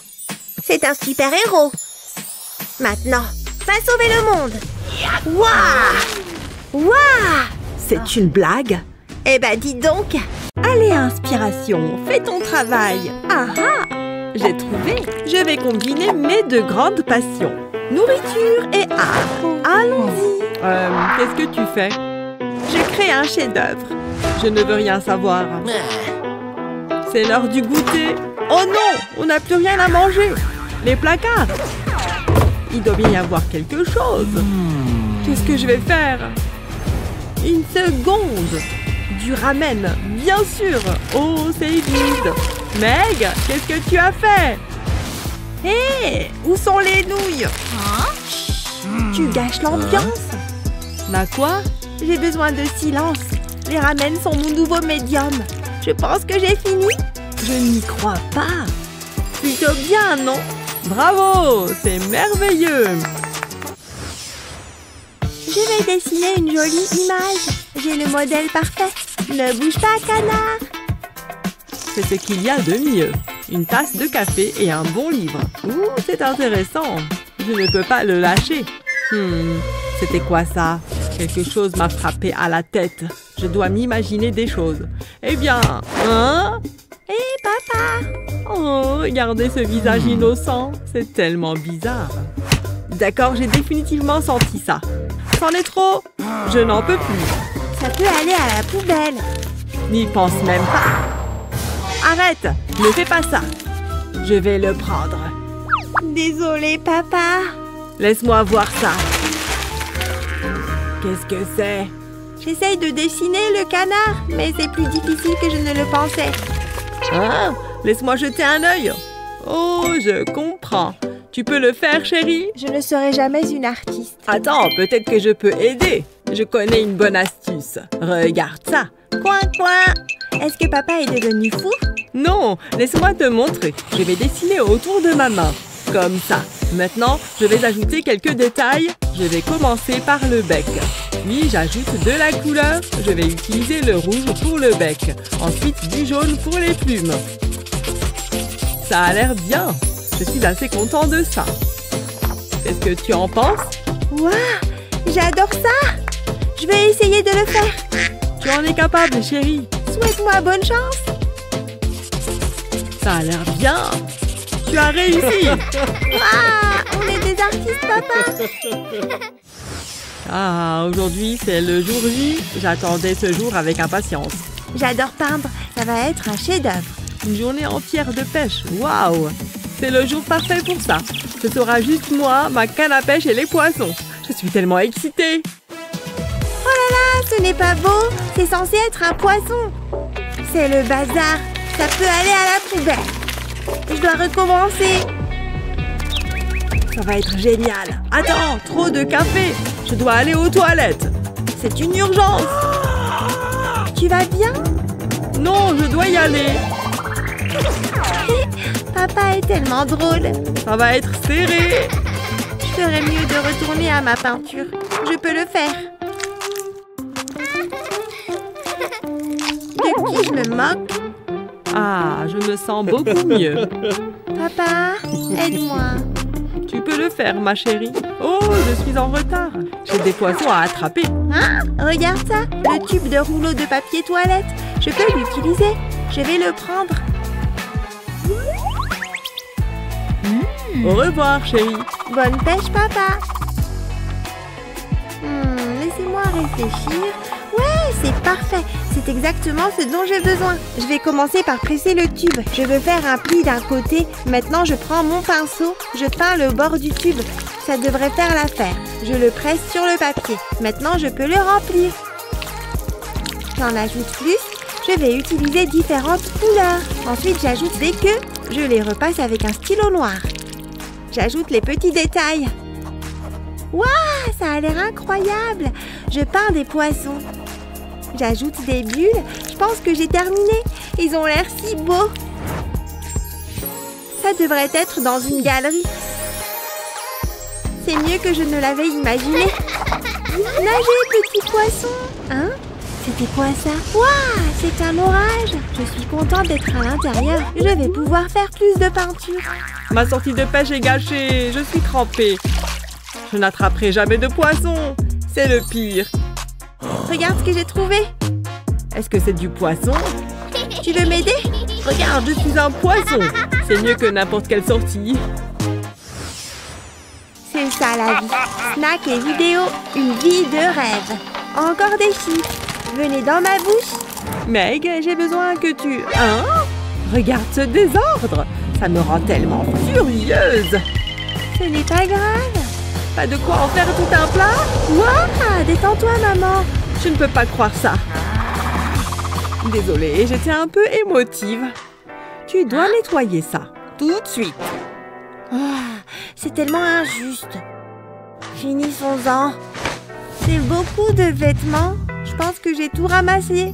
C'est un super-héros. Maintenant, va sauver le monde. Waouh! Waouh! C'est une blague? Eh ben, dis donc. Allez, inspiration, fais ton travail. Ah ah! J'ai trouvé. Je vais combiner mes deux grandes passions. Nourriture et art. Allons-y. Qu'est-ce que tu fais? Je crée un chef-d'œuvre. Je ne veux rien savoir. C'est l'heure du goûter. Oh non! On n'a plus rien à manger. Les placards. Il doit bien y avoir quelque chose. Qu'est-ce que je vais faire? Une seconde. Du ramen, bien sûr. Oh, c'est vide. Meg, qu'est-ce que tu as fait? Hé, où sont les nouilles? Tu gâches l'ambiance. Bah quoi? J'ai besoin de silence. Les ramen sont mon nouveau médium. Je pense que j'ai fini. Je n'y crois pas. Plutôt bien, non? Bravo, c'est merveilleux. Je vais dessiner une jolie image. J'ai le modèle parfait. Ne bouge pas, canard. C'est ce qu'il y a de mieux. Une tasse de café et un bon livre. Ouh, c'est intéressant. Je ne peux pas le lâcher. C'était quoi ça? Quelque chose m'a frappé à la tête. Je dois m'imaginer des choses. Eh bien, hein? Hé, papa! Oh, regardez ce visage innocent. C'est tellement bizarre. D'accord, j'ai définitivement senti ça. C'en est trop. Je n'en peux plus. Ça peut aller à la poubelle. N'y pense même pas. Arrête! Ne fais pas ça. Je vais le prendre. Désolée, papa. Laisse-moi voir ça. Qu'est-ce que c'est? J'essaye de dessiner le canard, mais c'est plus difficile que je ne le pensais. Ah, laisse-moi jeter un œil. Oh, je comprends. Tu peux le faire, chérie? Je ne serai jamais une artiste. Attends, peut-être que je peux aider. Je connais une bonne astuce. Regarde ça. Coin, coin. Est-ce que papa est devenu fou? Non, laisse-moi te montrer. Je vais dessiner autour de ma main. Comme ça. Maintenant, je vais ajouter quelques détails. Je vais commencer par le bec. Puis, j'ajoute de la couleur. Je vais utiliser le rouge pour le bec. Ensuite, du jaune pour les plumes. Ça a l'air bien. Je suis assez content de ça. Qu'est-ce que tu en penses? Waouh, j'adore ça! Je vais essayer de le faire. Tu en es capable, chérie. Souhaite-moi bonne chance. Ça a l'air bien. Tu as réussi. Ah, on est des artistes, papa. Ah, aujourd'hui, c'est le jour J. J'attendais ce jour avec impatience. J'adore peindre. Ça va être un chef-d'œuvre. Une journée entière de pêche. Waouh! C'est le jour parfait pour ça. Ce sera juste moi, ma canne à pêche et les poissons. Je suis tellement excitée. Oh là là, ce n'est pas beau. C'est censé être un poisson. C'est le bazar. Ça peut aller à la poubelle. Je dois recommencer. Ça va être génial. Attends, trop de café. Je dois aller aux toilettes. C'est une urgence. Tu vas bien? Non, je dois y aller. Papa est tellement drôle. Ça va être serré. Je ferais mieux de retourner à ma peinture. Je peux le faire. De qui je me moque? Ah, je me sens beaucoup mieux. Papa, aide-moi. Tu peux le faire, ma chérie. Oh, je suis en retard. J'ai des poissons à attraper. Hein? Regarde ça, le tube de rouleau de papier toilette. Je peux l'utiliser. Je vais le prendre. Au revoir, chérie. Bonne pêche, papa. Laissez-moi réfléchir. Ouais, c'est parfait. C'est exactement ce dont j'ai besoin. Je vais commencer par presser le tube. Je veux faire un pli d'un côté. Maintenant, je prends mon pinceau. Je peins le bord du tube. Ça devrait faire l'affaire. Je le presse sur le papier. Maintenant, je peux le remplir. J'en ajoute plus. Je vais utiliser différentes couleurs. Ensuite, j'ajoute des queues. Je les repasse avec un stylo noir. J'ajoute les petits détails. Waouh, ça a l'air incroyable. Je peins des poissons. J'ajoute des bulles. Je pense que j'ai terminé. Ils ont l'air si beaux. Ça devrait être dans une galerie. C'est mieux que je ne l'avais imaginé. Nagez, petit poisson. Hein? C'était quoi ça? Waouh, c'est un orage. Je suis contente d'être à l'intérieur. Je vais pouvoir faire plus de peinture. Ma sortie de pêche est gâchée. Je suis trempée. Je n'attraperai jamais de poisson. C'est le pire. Regarde ce que j'ai trouvé. Est-ce que c'est du poisson? Tu veux m'aider? Regarde, je suis un poisson. C'est mieux que n'importe quelle sortie. C'est ça la vie. Snack et vidéo, une vie de rêve. Encore des chiffres. Venez dans ma bouche. Meg, j'ai besoin que tu... Hein? Regarde ce désordre. Ça me rend tellement furieuse. Ce n'est pas grave. Pas de quoi en faire tout un plat? Waouh, détends-toi, maman. Je ne peux pas croire ça. Désolée, j'étais un peu émotive. Tu dois nettoyer ça, tout de suite. Oh, c'est tellement injuste. Finissons-en. C'est beaucoup de vêtements. Je pense que j'ai tout ramassé.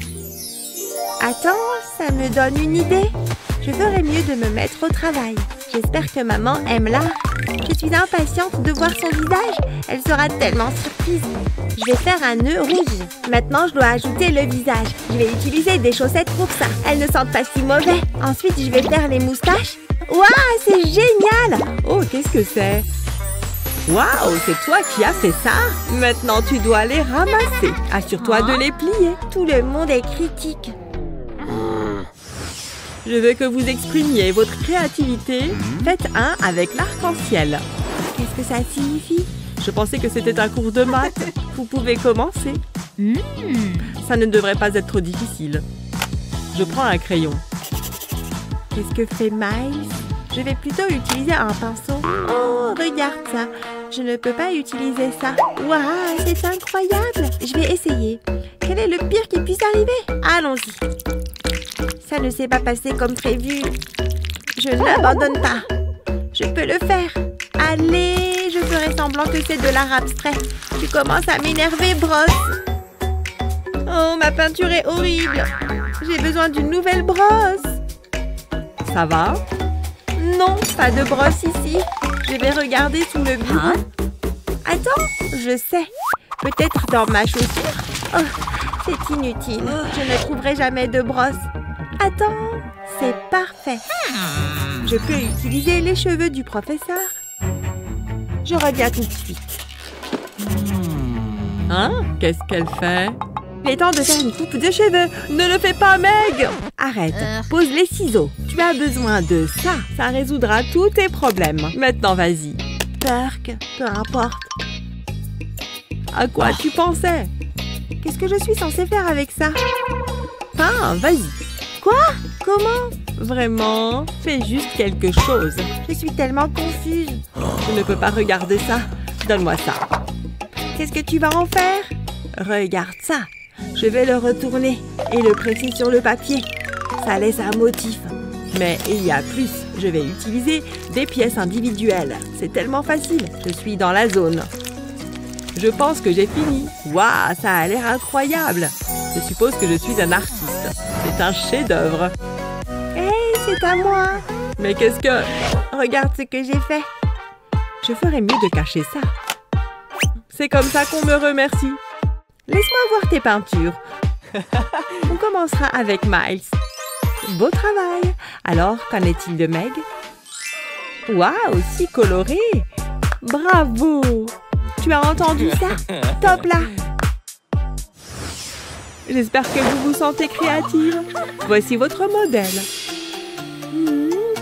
Attends, ça me donne une idée. Je ferais mieux de me mettre au travail. J'espère que maman aime l'art. Je suis impatiente de voir son visage. Elle sera tellement surprise. Je vais faire un nœud rouge. Maintenant, je dois ajouter le visage. Je vais utiliser des chaussettes pour ça. Elles ne sentent pas si mauvais. Ensuite, je vais faire les moustaches. Waouh, c'est génial! Oh, qu'est-ce que c'est? Waouh, c'est toi qui as fait ça? Maintenant, tu dois les ramasser. Assure-toi de les plier. Tout le monde est critique. Je veux que vous exprimiez votre créativité. Faites un avec l'arc-en-ciel. Qu'est-ce que ça signifie? Je pensais que c'était un cours de maths. Vous pouvez commencer. Ça ne devrait pas être trop difficile. Je prends un crayon. Qu'est-ce que fait Miles? Je vais plutôt utiliser un pinceau. Oh, regarde ça. Je ne peux pas utiliser ça. Waouh, c'est incroyable. Je vais essayer. Quel est le pire qui puisse arriver? Allons-y. Ça ne s'est pas passé comme prévu. Je n'abandonne pas. Je peux le faire. Allez, je ferai semblant que c'est de l'art abstrait. Tu commences à m'énerver, brosse. Oh, ma peinture est horrible. J'ai besoin d'une nouvelle brosse. Ça va? Non, pas de brosse ici. Je vais regarder sous le bureau. Attends, je sais. Peut-être dans ma chaussure. Oh, c'est inutile. Je ne trouverai jamais de brosse. Attends, c'est parfait. Je peux utiliser les cheveux du professeur. Je reviens tout de suite. Hein? Qu'est-ce qu'elle fait? Il est temps de faire une coupe de cheveux. Ne le fais pas, Meg! Arrête. Pose les ciseaux. Tu as besoin de ça. Ça résoudra tous tes problèmes. Maintenant, vas-y. Burk, peu importe. À quoi tu pensais? Qu'est-ce que je suis censée faire avec ça? Hein, vas-y. Quoi? Comment? Vraiment? Fais juste quelque chose. Je suis tellement confuse. Je ne peux pas regarder ça. Donne-moi ça. Qu'est-ce que tu vas en faire? Regarde ça. Je vais le retourner et le presser sur le papier. Ça laisse un motif. Mais il y a plus. Je vais utiliser des pièces individuelles. C'est tellement facile. Je suis dans la zone. Je pense que j'ai fini. Waouh, ça a l'air incroyable. Je suppose que je suis un artiste. C'est un chef-d'œuvre. Hey, c'est à moi. Mais qu'est-ce que... Regarde ce que j'ai fait. Je ferais mieux de cacher ça. C'est comme ça qu'on me remercie. Laisse-moi voir tes peintures. On commencera avec Miles. Beau travail. Alors, qu'en est-il de Meg? Waouh, si coloré. Bravo. Tu as entendu ça? Top là. J'espère que vous vous sentez créative. Voici votre modèle.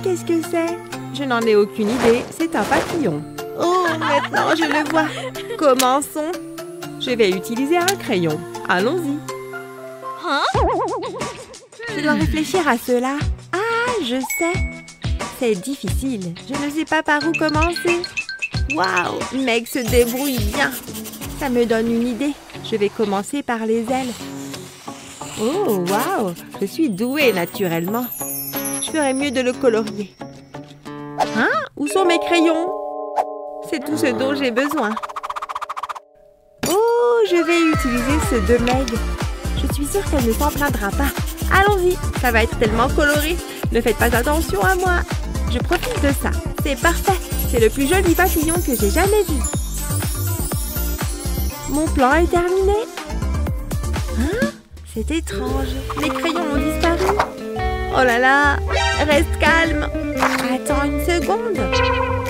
Qu'est-ce que c'est? Je n'en ai aucune idée. C'est un papillon. Oh, maintenant je le vois. Commençons. Je vais utiliser un crayon. Allons-y. Je dois réfléchir à cela. Ah, je sais. C'est difficile. Je ne sais pas par où commencer. Waouh, Meg se débrouille bien. Ça me donne une idée. Je vais commencer par les ailes. Oh, waouh, je suis douée naturellement. Je ferais mieux de le colorier. Hein? Où sont mes crayons? C'est tout ce dont j'ai besoin. Oh, je vais utiliser ceux de Meg. Je suis sûre qu'elle ne s'en plaindra pas. Allons-y, ça va être tellement coloré. Ne faites pas attention à moi. Je profite de ça. C'est parfait. C'est le plus joli papillon que j'ai jamais vu. Mon plan est terminé. Hein? C'est étrange. Les crayons ont disparu. Oh là là, reste calme. Attends une seconde.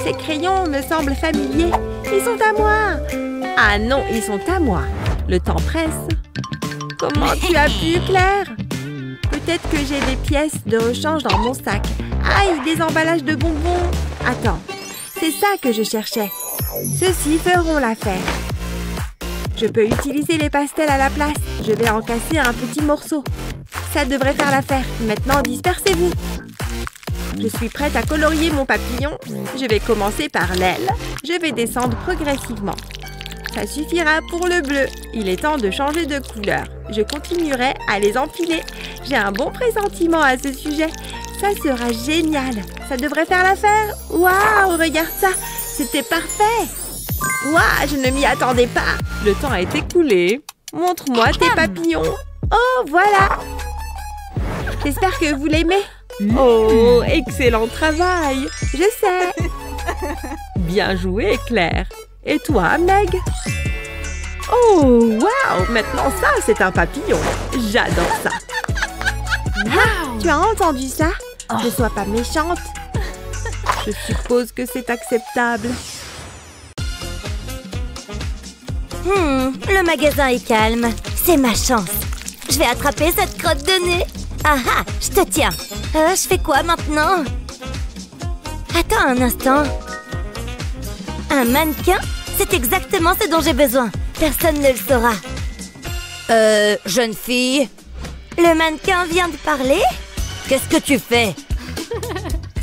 Ces crayons me semblent familiers. Ils sont à moi. Ah non, ils sont à moi. Le temps presse. Comment tu as pu, Claire? Peut-être que j'ai des pièces de rechange dans mon sac. Aïe, des emballages de bonbons. Attends, c'est ça que je cherchais. Ceux-ci feront l'affaire. Je peux utiliser les pastels à la place. Je vais en casser un petit morceau. Ça devrait faire l'affaire. Maintenant, dispersez-vous. Je suis prête à colorier mon papillon. Je vais commencer par l'aile. Je vais descendre progressivement. Ça suffira pour le bleu. Il est temps de changer de couleur. Je continuerai à les empiler. J'ai un bon pressentiment à ce sujet. Ça sera génial. Ça devrait faire l'affaire. Waouh, regarde ça. C'était parfait. Waouh, je ne m'y attendais pas. Le temps a été écoulé. Montre-moi tes papillons. Oh, voilà. J'espère que vous l'aimez. Oh, excellent travail. Je sais. Bien joué, Claire. Et toi, Meg? Oh, waouh! Maintenant, ça, c'est un papillon. J'adore ça. Tu as entendu ça? Ne sois pas méchante. Je suppose que c'est acceptable. Le magasin est calme. C'est ma chance. Je vais attraper cette crotte de nez. Ah ah, je te tiens. Je fais quoi maintenant? Attends un instant. Un mannequin? C'est exactement ce dont j'ai besoin. Personne ne le saura. Jeune fille? Le mannequin vient de parler? Qu'est-ce que tu fais?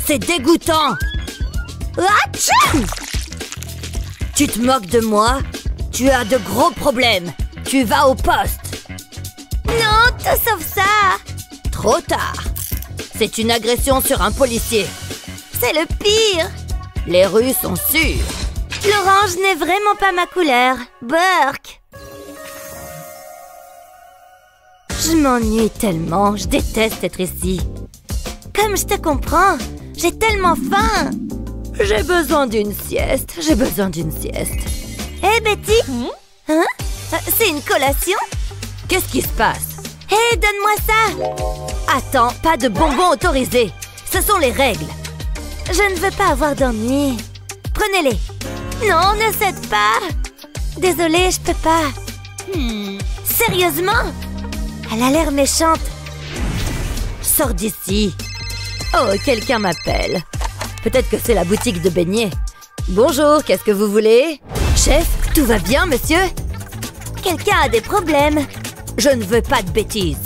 C'est dégoûtant. Atchou! Tu te moques de moi? Tu as de gros problèmes. Tu vas au poste. Non, tout sauf ça. Trop tard. C'est une agression sur un policier. C'est le pire. Les rues sont sûres. L'orange n'est vraiment pas ma couleur. Burk. Je m'ennuie tellement. Je déteste être ici. Comme je te comprends, j'ai tellement faim. J'ai besoin d'une sieste. J'ai besoin d'une sieste. Hé, Betty. Hein? C'est une collation? Qu'est-ce qui se passe? Hé, donne-moi ça. Attends, pas de bonbons autorisés. Ce sont les règles. Je ne veux pas avoir d'ennui. Prenez-les. Non, ne cède pas. Désolée, je peux pas. Sérieusement? Elle a l'air méchante. Sors d'ici. Oh, quelqu'un m'appelle. Peut-être que c'est la boutique de beignets. Bonjour, qu'est-ce que vous voulez? Chef, tout va bien, monsieur? Quelqu'un a des problèmes. Je ne veux pas de bêtises.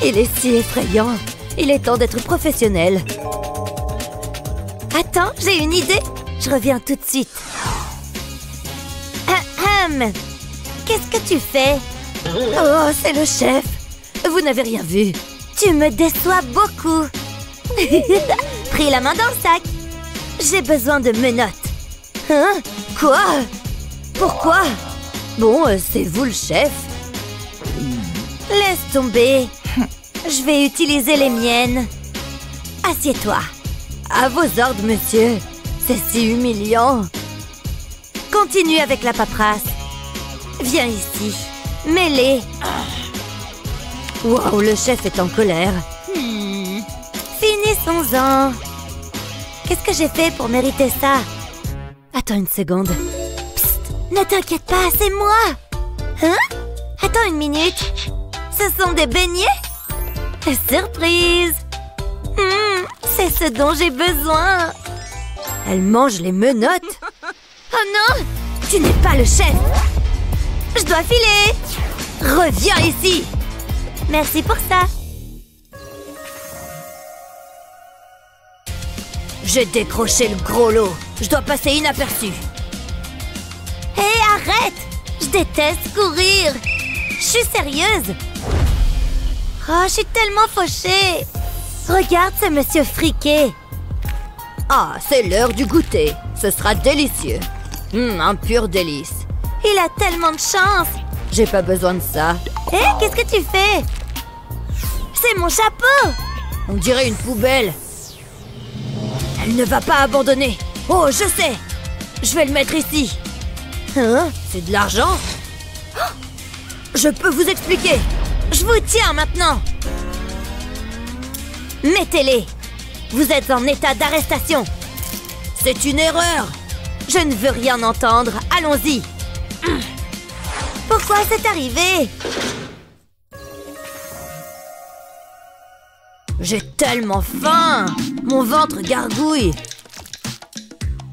Il est si effrayant. Il est temps d'être professionnel. Attends, j'ai une idée. Je reviens tout de suite. Qu'est-ce que tu fais? Oh, c'est le chef. Vous n'avez rien vu. Tu me déçois beaucoup. Pris la main dans le sac. J'ai besoin de menottes. Hein? Quoi? Pourquoi? Bon, c'est vous le chef. Laisse tomber. Je vais utiliser les miennes. Assieds-toi. À vos ordres, monsieur. C'est si humiliant. Continue avec la paperasse. Viens ici. Mets-les. Waouh, le chef est en colère. Finissons-en. Qu'est-ce que j'ai fait pour mériter ça? Attends une seconde. Psst, ne t'inquiète pas, c'est moi. Hein? Attends une minute. Ce sont des beignets? Surprise! C'est ce dont j'ai besoin. Elle mange les menottes. Oh non! Tu n'es pas le chef. Je dois filer. Reviens ici. Merci pour ça. J'ai décroché le gros lot. Je dois passer inaperçu. Hé, arrête! Je déteste courir. Je suis sérieuse. Oh, je suis tellement fauchée. Regarde ce monsieur friqué. Ah, c'est l'heure du goûter. Ce sera délicieux. Un pur délice. Il a tellement de chance. J'ai pas besoin de ça. Hé, qu'est-ce que tu fais? C'est mon chapeau. On dirait une poubelle. Elle ne va pas abandonner. Oh, je sais. Je vais le mettre ici. Hein? C'est de l'argent? Oh, je peux vous expliquer. Je vous tiens maintenant. Mettez-les. Vous êtes en état d'arrestation. C'est une erreur. Je ne veux rien entendre. Allons-y. Pourquoi c'est arrivé? J'ai tellement faim. Mon ventre gargouille.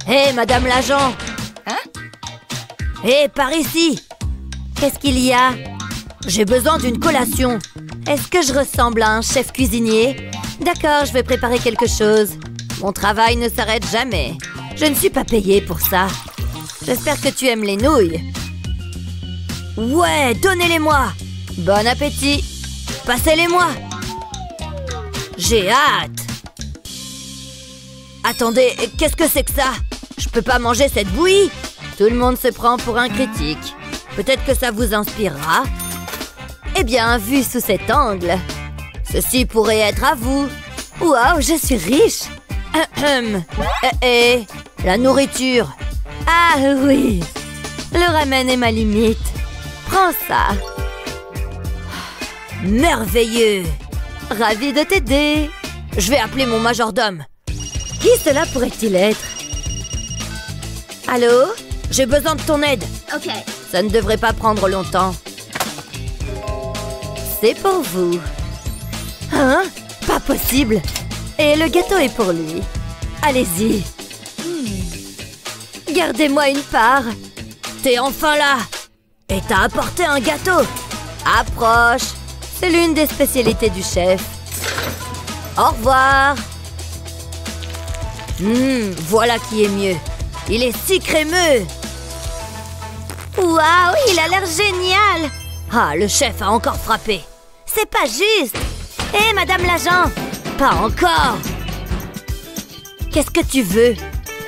Hé, madame l'agent. Hein? Hé, par ici. Qu'est-ce qu'il y a? J'ai besoin d'une collation. Est-ce que je ressemble à un chef cuisinier? D'accord, je vais préparer quelque chose. Mon travail ne s'arrête jamais. Je ne suis pas payée pour ça. J'espère que tu aimes les nouilles. Ouais, donnez-les-moi. Bon appétit. Passez-les-moi. J'ai hâte. Attendez, qu'est-ce que c'est que ça? Je peux pas manger cette bouillie. Tout le monde se prend pour un critique. Peut-être que ça vous inspirera. Eh bien, vu sous cet angle, ceci pourrait être à vous. Waouh, je suis riche. La nourriture. Ah oui, le ramen est ma limite. Prends ça. Merveilleux. Ravi de t'aider. Je vais appeler mon majordome. Qui cela pourrait-il être? Allô? J'ai besoin de ton aide. Ok. Ça ne devrait pas prendre longtemps. C'est pour vous. Hein? Pas possible. Et le gâteau est pour lui. Allez-y. Gardez-moi une part. T'es enfin là. Et t'as apporté un gâteau. Approche. C'est l'une des spécialités du chef. Au revoir. Voilà qui est mieux. Il est si crémeux. Waouh, il a l'air génial. Ah, le chef a encore frappé. C'est pas juste. Hé, madame l'agent. Pas encore. Qu'est-ce que tu veux?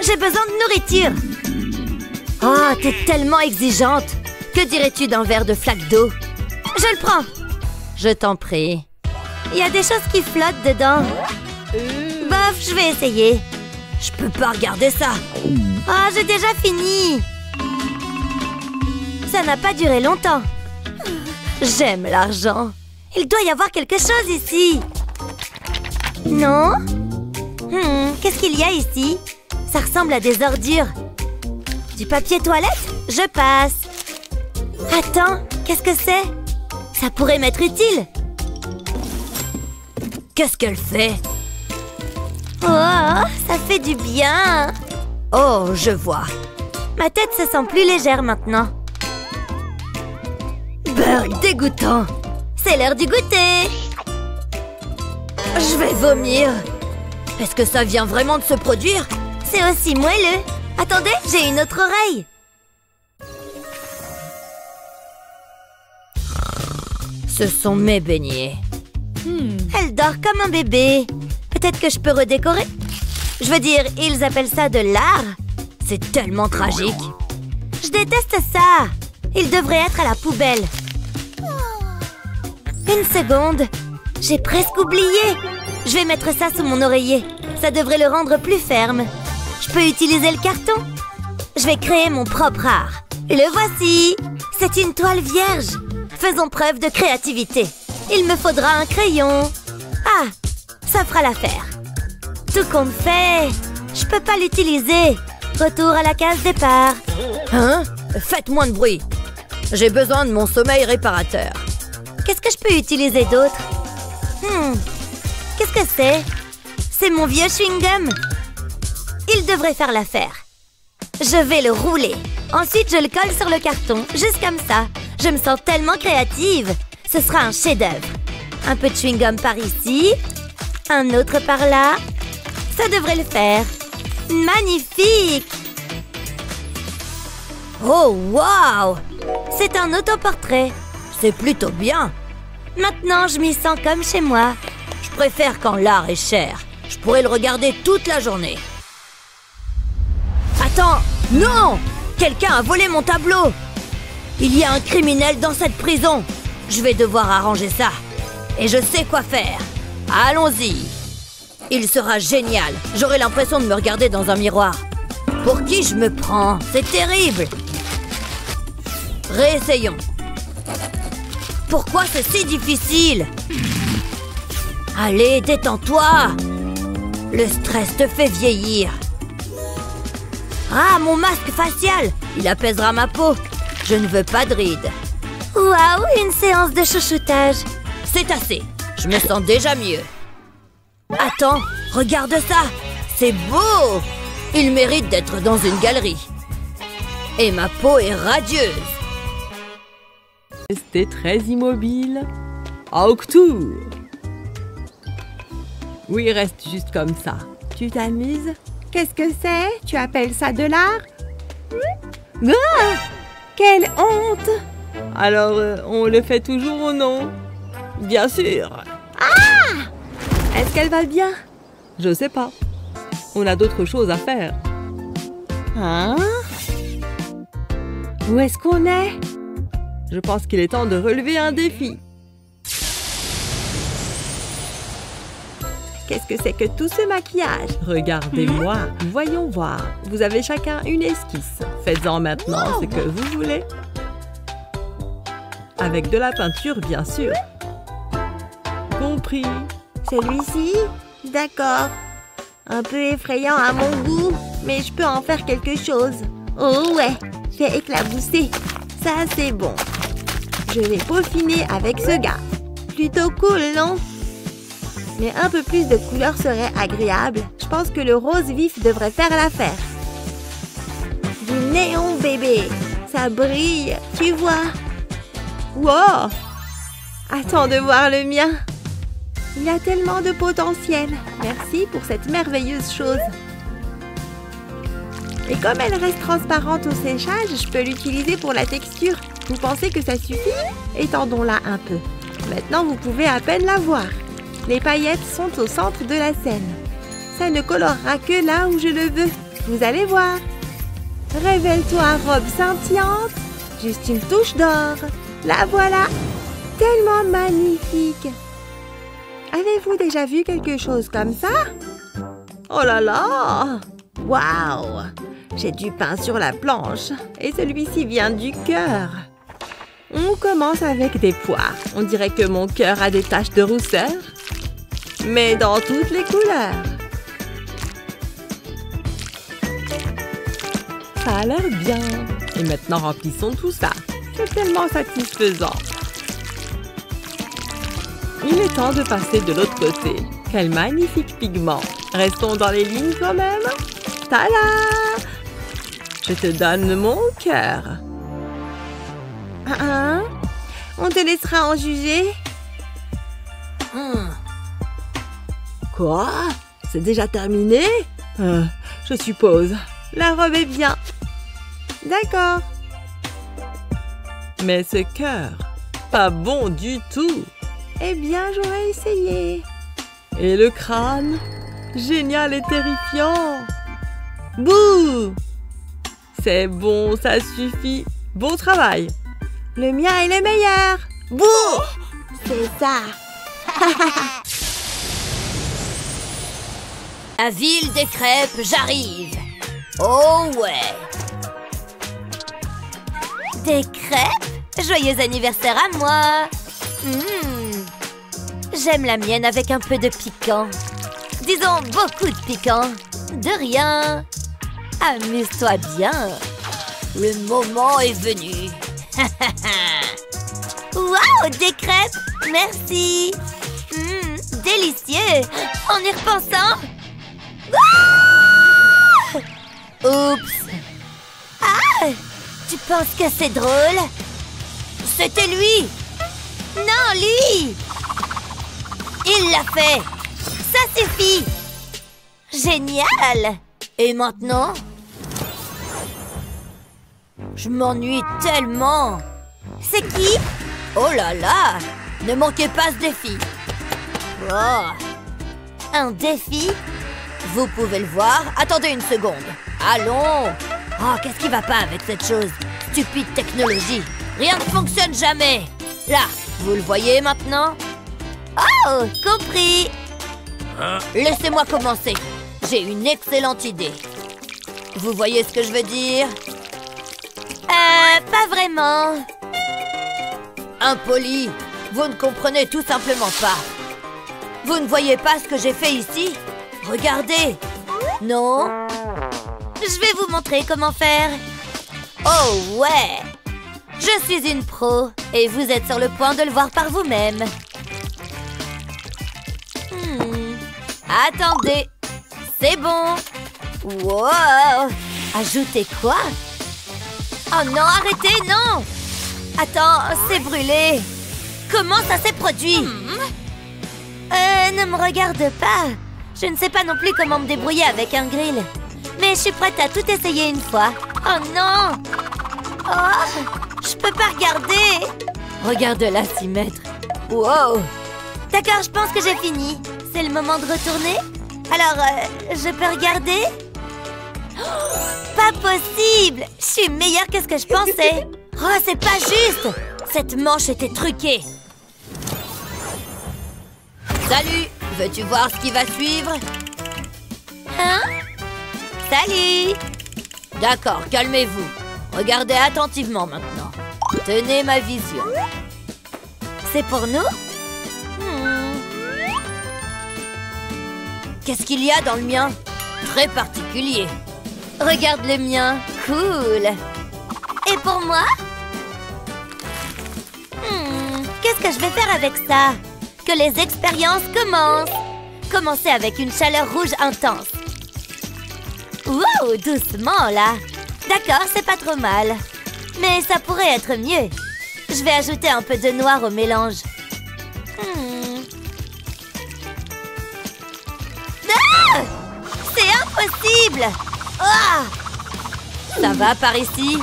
J'ai besoin de nourriture. Oh, t'es tellement exigeante. Que dirais-tu d'un verre de flaque d'eau? Je le prends. Je t'en prie. Il y a des choses qui flottent dedans. Bof, je vais essayer. Je peux pas regarder ça. Oh, j'ai déjà fini. Ça n'a pas duré longtemps. J'aime l'argent. Il doit y avoir quelque chose ici. Non? Qu'est-ce qu'il y a ici? Ça ressemble à des ordures. Du papier toilette? Je passe. Attends, Qu'est-ce que c'est? Ça pourrait m'être utile. Qu'est-ce qu'elle fait? Oh, ça fait du bien. Oh, je vois. Ma tête se sent plus légère maintenant. Beurre dégoûtant. C'est l'heure du goûter. Je vais vomir. Est-ce que ça vient vraiment de se produire? C'est aussi moelleux. Attendez, j'ai une autre oreille. Ce sont mes beignets. Elle dort comme un bébé. Peut-être que je peux redécorer? Je veux dire, ils appellent ça de l'art. C'est tellement tragique. Je déteste ça. Il devrait être à la poubelle. Une seconde. J'ai presque oublié. Je vais mettre ça sous mon oreiller. Ça devrait le rendre plus ferme. Je peux utiliser le carton. Je vais créer mon propre art. Le voici. C'est une toile vierge. Faisons preuve de créativité. Il me faudra un crayon. Ah, ça fera l'affaire. Tout compte fait. Je peux pas l'utiliser. Retour à la case départ. Hein? Faites moins de bruit. J'ai besoin de mon sommeil réparateur. Qu'est-ce que je peux utiliser d'autre? Qu'est-ce que c'est? C'est mon vieux chewing-gum. Il devrait faire l'affaire. Je vais le rouler. Ensuite, je le colle sur le carton, juste comme ça. Je me sens tellement créative. Ce sera un chef-d'œuvre. Un peu de chewing-gum par ici. Un autre par là. Ça devrait le faire. Magnifique! Oh, wow! C'est un autoportrait. C'est plutôt bien. Maintenant, je m'y sens comme chez moi. Je préfère quand l'art est cher. Je pourrais le regarder toute la journée. Attends! Non! Quelqu'un a volé mon tableau! Il y a un criminel dans cette prison. Je vais devoir arranger ça. Et je sais quoi faire. Allons-y. Il sera génial. J'aurai l'impression de me regarder dans un miroir. Pour qui je me prends? C'est terrible. Réessayons. Pourquoi c'est si difficile? Allez, détends-toi. Le stress te fait vieillir. Ah, mon masque facial. Il apaisera ma peau. Je ne veux pas de rides. Waouh, une séance de chouchoutage. C'est assez. Je me sens déjà mieux. Attends, regarde ça. C'est beau. Il mérite d'être dans une galerie. Et ma peau est radieuse. Restez très immobile. Octour. Oui, reste juste comme ça. Tu t'amuses? Qu'est-ce que c'est? Tu appelles ça de l'art? Ah! Quelle honte! Alors, on le fait toujours ou non? Bien sûr. Est-ce qu'elle va bien? Je sais pas. On a d'autres choses à faire. Hein? Où est-ce qu'on est? Je pense qu'il est temps de relever un défi. Qu'est-ce que c'est que tout ce maquillage? Regardez-moi. Voyons voir. Vous avez chacun une esquisse. Faites-en maintenant ce que vous voulez. Avec de la peinture, bien sûr. Compris. Celui-ci? D'accord. Un peu effrayant à mon goût, mais je peux en faire quelque chose. Oh ouais, fais éclabousser. Ça, c'est bon. Je vais peaufiner avec ce gars. Plutôt cool, non? Mais un peu plus de couleur serait agréable. Je pense que le rose vif devrait faire l'affaire. Du néon, bébé. Ça brille, tu vois. Wow! Attends de voir le mien. Il y a tellement de potentiel. Merci pour cette merveilleuse chose. Et comme elle reste transparente au séchage, je peux l'utiliser pour la texture. Vous pensez que ça suffit? Étendons-la un peu. Maintenant, vous pouvez à peine la voir. Les paillettes sont au centre de la scène. Ça ne colorera que là où je le veux. Vous allez voir. Révèle-toi, robe scintillante. Juste une touche d'or. La voilà. Tellement magnifique. Avez-vous déjà vu quelque chose comme ça? Oh là là! Waouh! J'ai du pain sur la planche. Et celui-ci vient du cœur. On commence avec des poires. On dirait que mon cœur a des taches de rousseur. Mais dans toutes les couleurs. Ça a l'air bien. Et maintenant, remplissons tout ça. Je C'est tellement satisfaisant. Il est temps de passer de l'autre côté. Quel magnifique pigment. Restons dans les lignes quand même. Tada! Je te donne mon cœur. On te laissera en juger. Quoi? C'est déjà terminé? Je suppose. La robe est bien. D'accord. Mais ce cœur, pas bon du tout. Eh bien, j'aurais essayé. Et le crâne? Génial et terrifiant. Bouh! C'est bon, ça suffit. Bon travail. Le mien est le meilleur. Bouh! C'est ça. La ville des crêpes, j'arrive. Oh ouais. Des crêpes? Joyeux anniversaire à moi. J'aime la mienne avec un peu de piquant. Disons beaucoup de piquant. De rien. Amuse-toi bien. Le moment est venu. Waouh, des crêpes. Merci. Délicieux. En y repensant. Oups. Ah, tu penses que c'est drôle? C'était lui. Non, lui. Il l'a fait. Ça suffit. Génial. Et maintenant? Je m'ennuie tellement. C'est qui? Oh là là. Ne manquez pas ce défi. Oh. Un défi? Vous pouvez le voir. Attendez une seconde. Allons. Oh, qu'est-ce qui va pas avec cette chose? Stupide technologie. Rien ne fonctionne jamais. Là, vous le voyez maintenant? Oh, compris. Laissez-moi commencer. J'ai une excellente idée. Vous voyez ce que je veux dire? Pas vraiment. Impoli, vous ne comprenez tout simplement pas. Vous ne voyez pas ce que j'ai fait ici? Regardez. Non? Je vais vous montrer comment faire. Oh ouais! Je suis une pro et vous êtes sur le point de le voir par vous-même. Attendez. C'est bon. Wow! Ajoutez quoi? Oh non, arrêtez, non! Attends, c'est brûlé. Comment ça s'est produit? Ne me regarde pas. Je ne sais pas non plus comment me débrouiller avec un grill. Mais je suis prête à tout essayer une fois. Oh non! Oh, je peux pas regarder. Regarde-la s'y mettre. Wow! D'accord, je pense que j'ai fini. C'est le moment de retourner? Alors, je peux regarder? Oh, pas possible! Je suis meilleure que ce que je pensais. Oh, c'est pas juste! Cette manche était truquée. Salut! Veux-tu voir ce qui va suivre? Hein? Salut! D'accord, calmez-vous. Regardez attentivement maintenant. Tenez ma vision. C'est pour nous? Qu'est-ce qu'il y a dans le mien? Très particulier. Regarde le mien. Cool. Et pour moi? Qu'est-ce que je vais faire avec ça? Que les expériences commencent. Commencer avec une chaleur rouge intense. Wow, doucement là. D'accord, c'est pas trop mal. Mais ça pourrait être mieux. Je vais ajouter un peu de noir au mélange. Ah! C'est impossible! Ah! Ça va par ici?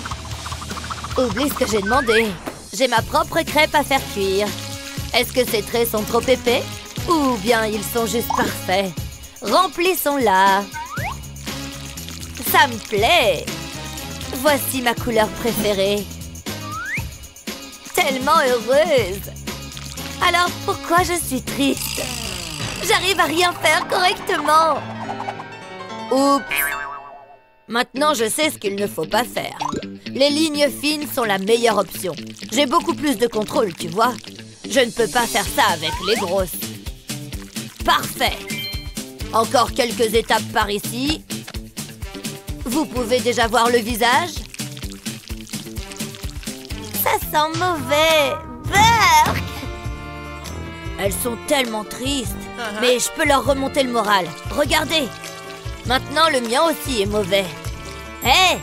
Oublie ce que j'ai demandé. J'ai ma propre crêpe à faire cuire. Est-ce que ces traits sont trop épais? Ou bien ils sont juste parfaits? Remplissons-la. Ça me plaît. Voici ma couleur préférée. Tellement heureuse. Alors pourquoi je suis triste? J'arrive à rien faire correctement. Oups. Maintenant, je sais ce qu'il ne faut pas faire. Les lignes fines sont la meilleure option. J'ai beaucoup plus de contrôle, tu vois. Je ne peux pas faire ça avec les grosses. Parfait. Encore quelques étapes par ici. Vous pouvez déjà voir le visage? Ça sent mauvais. Burk! Elles sont tellement tristes. Mais je peux leur remonter le moral. Regardez. Maintenant, le mien aussi est mauvais. Hé!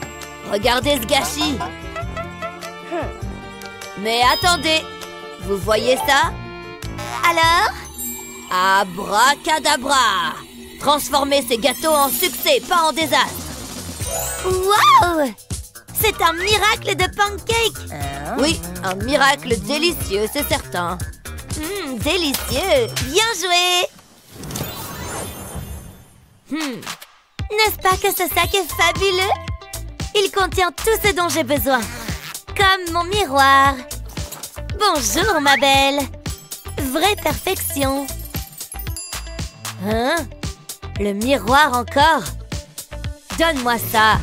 Regardez ce gâchis. Mais attendez. Vous voyez ça? Alors? Abracadabra! Transformez ces gâteaux en succès, pas en désastre. Wow! C'est un miracle de pancake! Oui, un miracle délicieux, c'est certain. Délicieux! Bien joué! N'est-ce pas que ce sac est fabuleux? Il contient tout ce dont j'ai besoin. Comme mon miroir. Bonjour, ma belle. Vraie perfection. Hein? Le miroir encore? Donne-moi ça.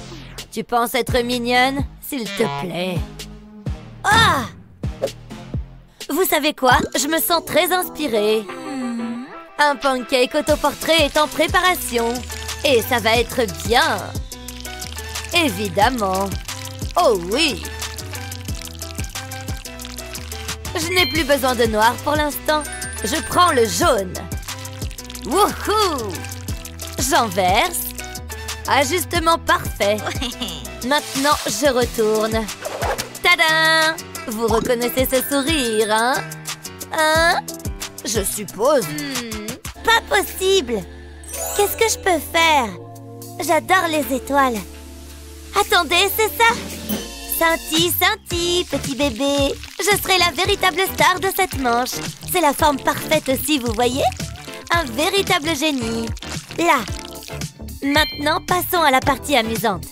Tu penses être mignonne? S'il te plaît. Ah! Vous savez quoi? Je me sens très inspirée. Un pancake autoportrait est en préparation. Et ça va être bien. Évidemment. Oh oui. Je n'ai plus besoin de noir pour l'instant. Je prends le jaune. Wouhou! J'en verse. Ajustement parfait. Maintenant, je retourne. Tadam! Vous reconnaissez ce sourire, hein? Hein? Je suppose. Pas possible! Qu'est-ce que je peux faire? J'adore les étoiles. Attendez, c'est ça? Scintille, scintille, petit bébé. Je serai la véritable star de cette manche. C'est la forme parfaite aussi, vous voyez? Un véritable génie. Là. Maintenant, passons à la partie amusante.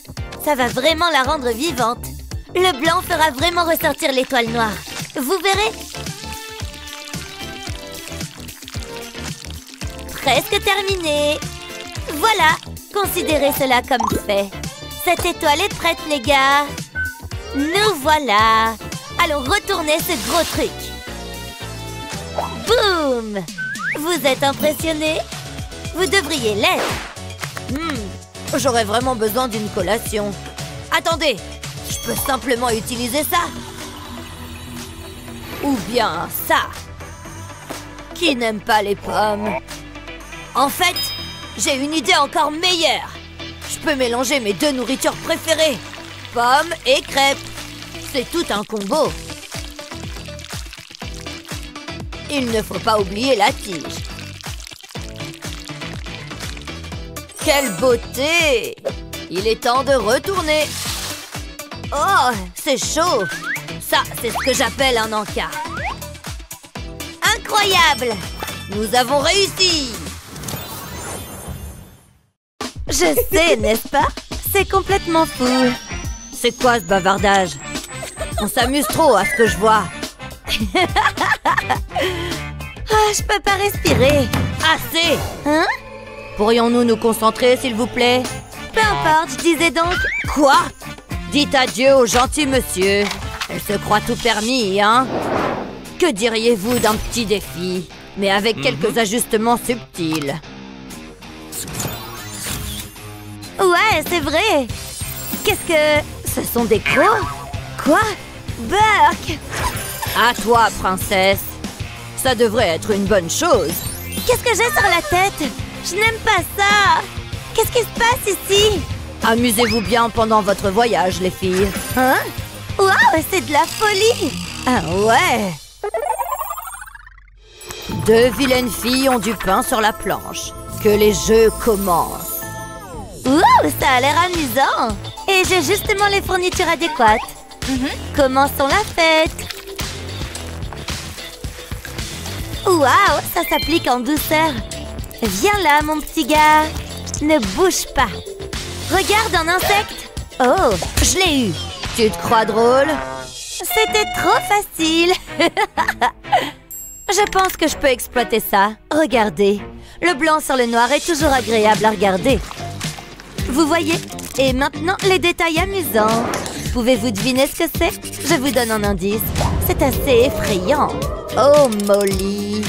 Ça va vraiment la rendre vivante. Le blanc fera vraiment ressortir l'étoile noire. Vous verrez. Presque terminé. Voilà, considérez cela comme fait. Cette étoile est prête, les gars. Nous voilà. Allons retourner ce gros truc. Boum! Vous êtes impressionnés? Vous devriez l'être. J'aurais vraiment besoin d'une collation. Attendez, je peux simplement utiliser ça. Ou bien ça. Qui n'aime pas les pommes? En fait, j'ai une idée encore meilleure. Je peux mélanger mes deux nourritures préférées. Pommes et crêpes. C'est tout un combo. Il ne faut pas oublier la tige. Quelle beauté! Il est temps de retourner. Oh, c'est chaud. Ça, c'est ce que j'appelle un encas. Incroyable! Nous avons réussi! Je sais, n'est-ce pas? C'est complètement fou. C'est quoi ce bavardage? On s'amuse trop à ce que je vois. Ah, je peux pas respirer. Assez! Hein? Pourrions-nous nous concentrer, s'il vous plaît? Peu importe, je disais donc... Quoi? Dites adieu au gentil monsieur. Elle se croit tout permis, hein? Que diriez-vous d'un petit défi, mais avec quelques ajustements subtils? Ouais, c'est vrai. Qu'est-ce que... Ce sont des crocs? Quoi? Burk! À toi, princesse. Ça devrait être une bonne chose. Qu'est-ce que j'ai sur la tête? Je n'aime pas ça. Qu'est-ce qui se passe ici? Amusez-vous bien pendant votre voyage, les filles. Hein? Waouh, c'est de la folie! Ah ouais! Deux vilaines filles ont du pain sur la planche. Que les jeux commencent. Ouh, ça a l'air amusant! Et j'ai justement les fournitures adéquates. Commençons la fête! Waouh, ça s'applique en douceur. Viens là, mon petit gars. Ne bouge pas. Regarde un insecte. Oh, je l'ai eu. Tu te crois drôle? C'était trop facile. Je pense que je peux exploiter ça. Regardez. Le blanc sur le noir est toujours agréable à regarder. Vous voyez? Et maintenant, les détails amusants. Pouvez-vous deviner ce que c'est? Je vous donne un indice. C'est assez effrayant. Oh, Molly.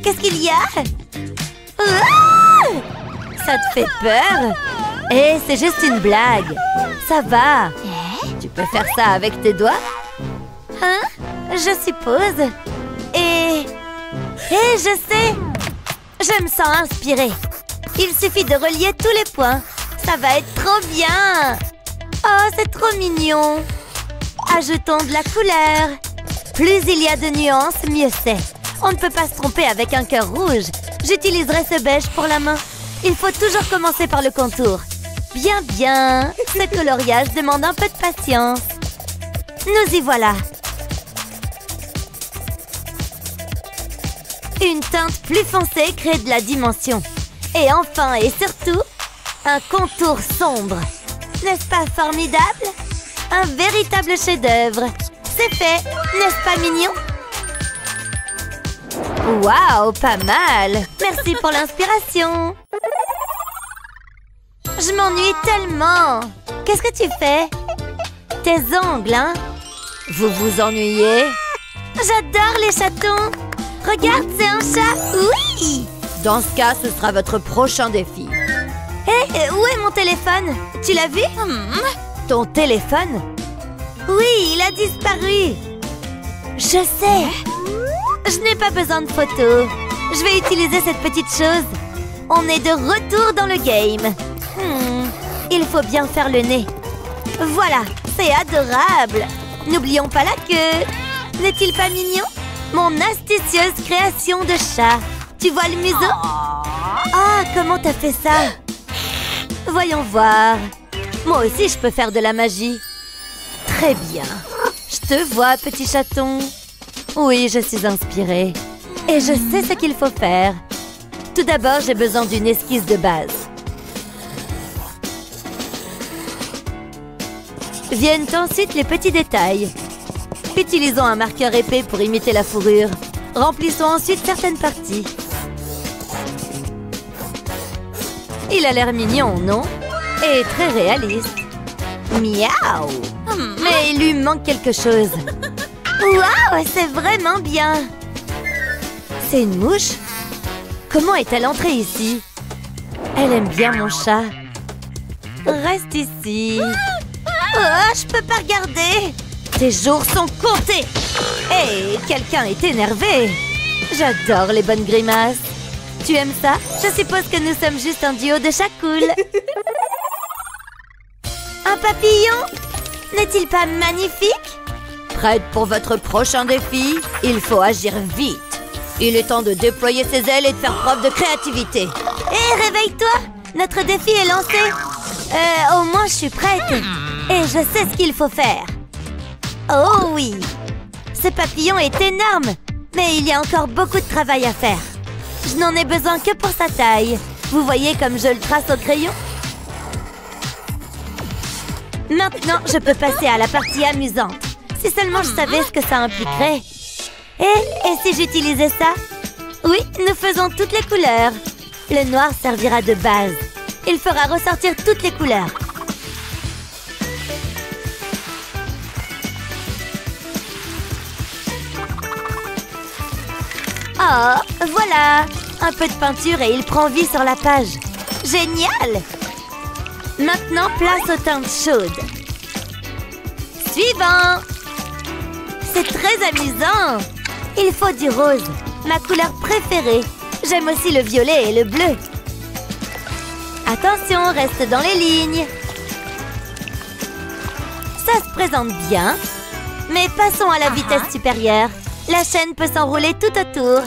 Qu'est-ce qu'il y a? Ah! Ça te fait peur? Eh, c'est juste une blague. Ça va. Tu peux faire ça avec tes doigts? Hein? Je suppose. Et je sais! Je me sens inspirée. Il suffit de relier tous les points. Ça va être trop bien! Oh, c'est trop mignon! Ajoutons de la couleur. Plus il y a de nuances, mieux c'est. On ne peut pas se tromper avec un cœur rouge. J'utiliserai ce beige pour la main. Il faut toujours commencer par le contour. Bien, bien. Ce coloriage demande un peu de patience. Nous y voilà. Une teinte plus foncée crée de la dimension. Et enfin et surtout, un contour sombre. N'est-ce pas formidable? Un véritable chef-d'œuvre. C'est fait, n'est-ce pas mignon? Waouh, pas mal. Merci pour l'inspiration. Je m'ennuie tellement. Qu'est-ce que tu fais? Tes ongles, hein? Vous vous ennuyez? J'adore les chatons. Regarde, c'est un chat. Oui! Dans ce cas, ce sera votre prochain défi. Hé, où est mon téléphone? Tu l'as vu? Ton téléphone? Oui, il a disparu. Je sais. Je n'ai pas besoin de photos. Je vais utiliser cette petite chose. On est de retour dans le game. Il faut bien faire le nez. Voilà, c'est adorable. N'oublions pas la queue. N'est-il pas mignon? Mon astucieuse création de chat. Tu vois le museau? Ah, comment t'as fait ça? Voyons voir. Moi aussi, je peux faire de la magie. Très bien. Je te vois, petit chaton. Oui, je suis inspirée. Et je sais ce qu'il faut faire. Tout d'abord, j'ai besoin d'une esquisse de base. Viennent ensuite les petits détails. Utilisons un marqueur épais pour imiter la fourrure. Remplissons ensuite certaines parties. Il a l'air mignon, non? Et très réaliste. Miaou! Mais il lui manque quelque chose. Waouh, c'est vraiment bien! C'est une mouche? Comment est-elle entrée ici? Elle aime bien mon chat. Reste ici. Oh, je peux pas regarder! Tes jours sont comptés! Hey, quelqu'un est énervé! J'adore les bonnes grimaces. Tu aimes ça? Je suppose que nous sommes juste un duo de chats cool. Un papillon? N'est-il pas magnifique? Prête pour votre prochain défi? Il faut agir vite. Il est temps de déployer ses ailes et de faire preuve de créativité. Hé, réveille-toi! Notre défi est lancé. Au moins je suis prête. Et je sais ce qu'il faut faire. Oh oui! Ce papillon est énorme, mais il y a encore beaucoup de travail à faire. Je n'en ai besoin que pour sa taille. Vous voyez comme je le trace au crayon? Maintenant, je peux passer à la partie amusante. Si seulement je savais ce que ça impliquerait. Et si j'utilisais ça? Oui, nous faisons toutes les couleurs. Le noir servira de base. Il fera ressortir toutes les couleurs. Oh, voilà! Un peu de peinture et il prend vie sur la page. Génial! Maintenant, place aux teintes chaudes. Suivant! C'est très amusant! Il faut du rose, ma couleur préférée. J'aime aussi le violet et le bleu. Attention, reste dans les lignes. Ça se présente bien. Mais passons à la vitesse supérieure. La chaîne peut s'enrouler tout autour.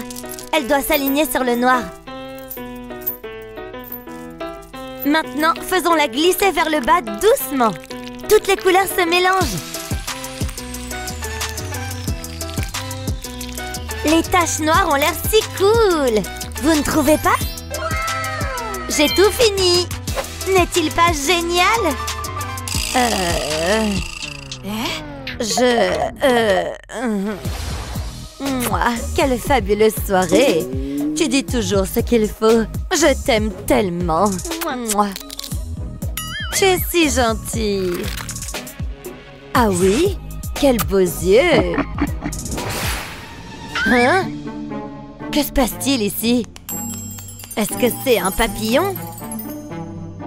Elle doit s'aligner sur le noir. Maintenant, faisons-la glisser vers le bas doucement. Toutes les couleurs se mélangent. Les taches noires ont l'air si cool. Vous ne trouvez pas? J'ai tout fini. N'est-il pas génial? Mouah, quelle fabuleuse soirée. Tu dis toujours ce qu'il faut. Je t'aime tellement. Mouah. Tu es si gentil. Ah oui? Quels beaux yeux. Hein? Que se passe-t-il ici? Est-ce que c'est un papillon?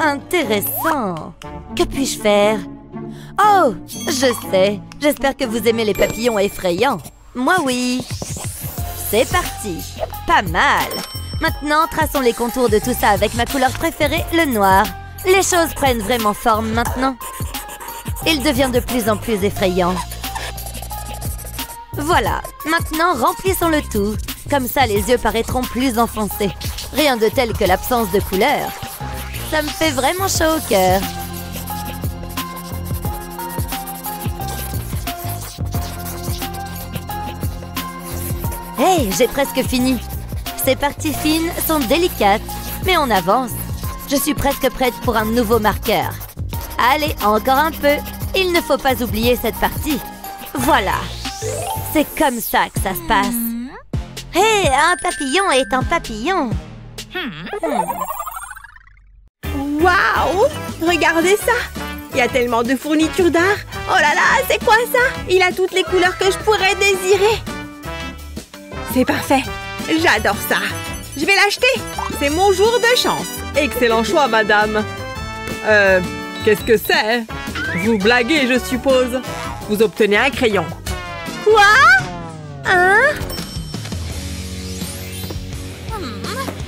Intéressant. Que puis-je faire? Oh, je sais. J'espère que vous aimez les papillons effrayants. Moi, oui. C'est parti. Pas mal. Maintenant, traçons les contours de tout ça avec ma couleur préférée, le noir. Les choses prennent vraiment forme maintenant. Il devient de plus en plus effrayant. Voilà. Maintenant, remplissons le tout. Comme ça, les yeux paraîtront plus enfoncés. Rien de tel que l'absence de couleur. Ça me fait vraiment chaud au cœur. Hey, j'ai presque fini. Ces parties fines sont délicates, mais on avance. Je suis presque prête pour un nouveau marqueur. Allez, encore un peu. Il ne faut pas oublier cette partie. Voilà. C'est comme ça que ça se passe. Hé, un papillon est un papillon. Waouh! Regardez ça! Il y a tellement de fournitures d'art. Oh là là, c'est quoi ça? Il a toutes les couleurs que je pourrais désirer. C'est parfait. J'adore ça. Je vais l'acheter. C'est mon jour de chance. Excellent choix, madame. Qu'est-ce que c'est? Vous blaguez, je suppose. Vous obtenez un crayon. Quoi? Hein?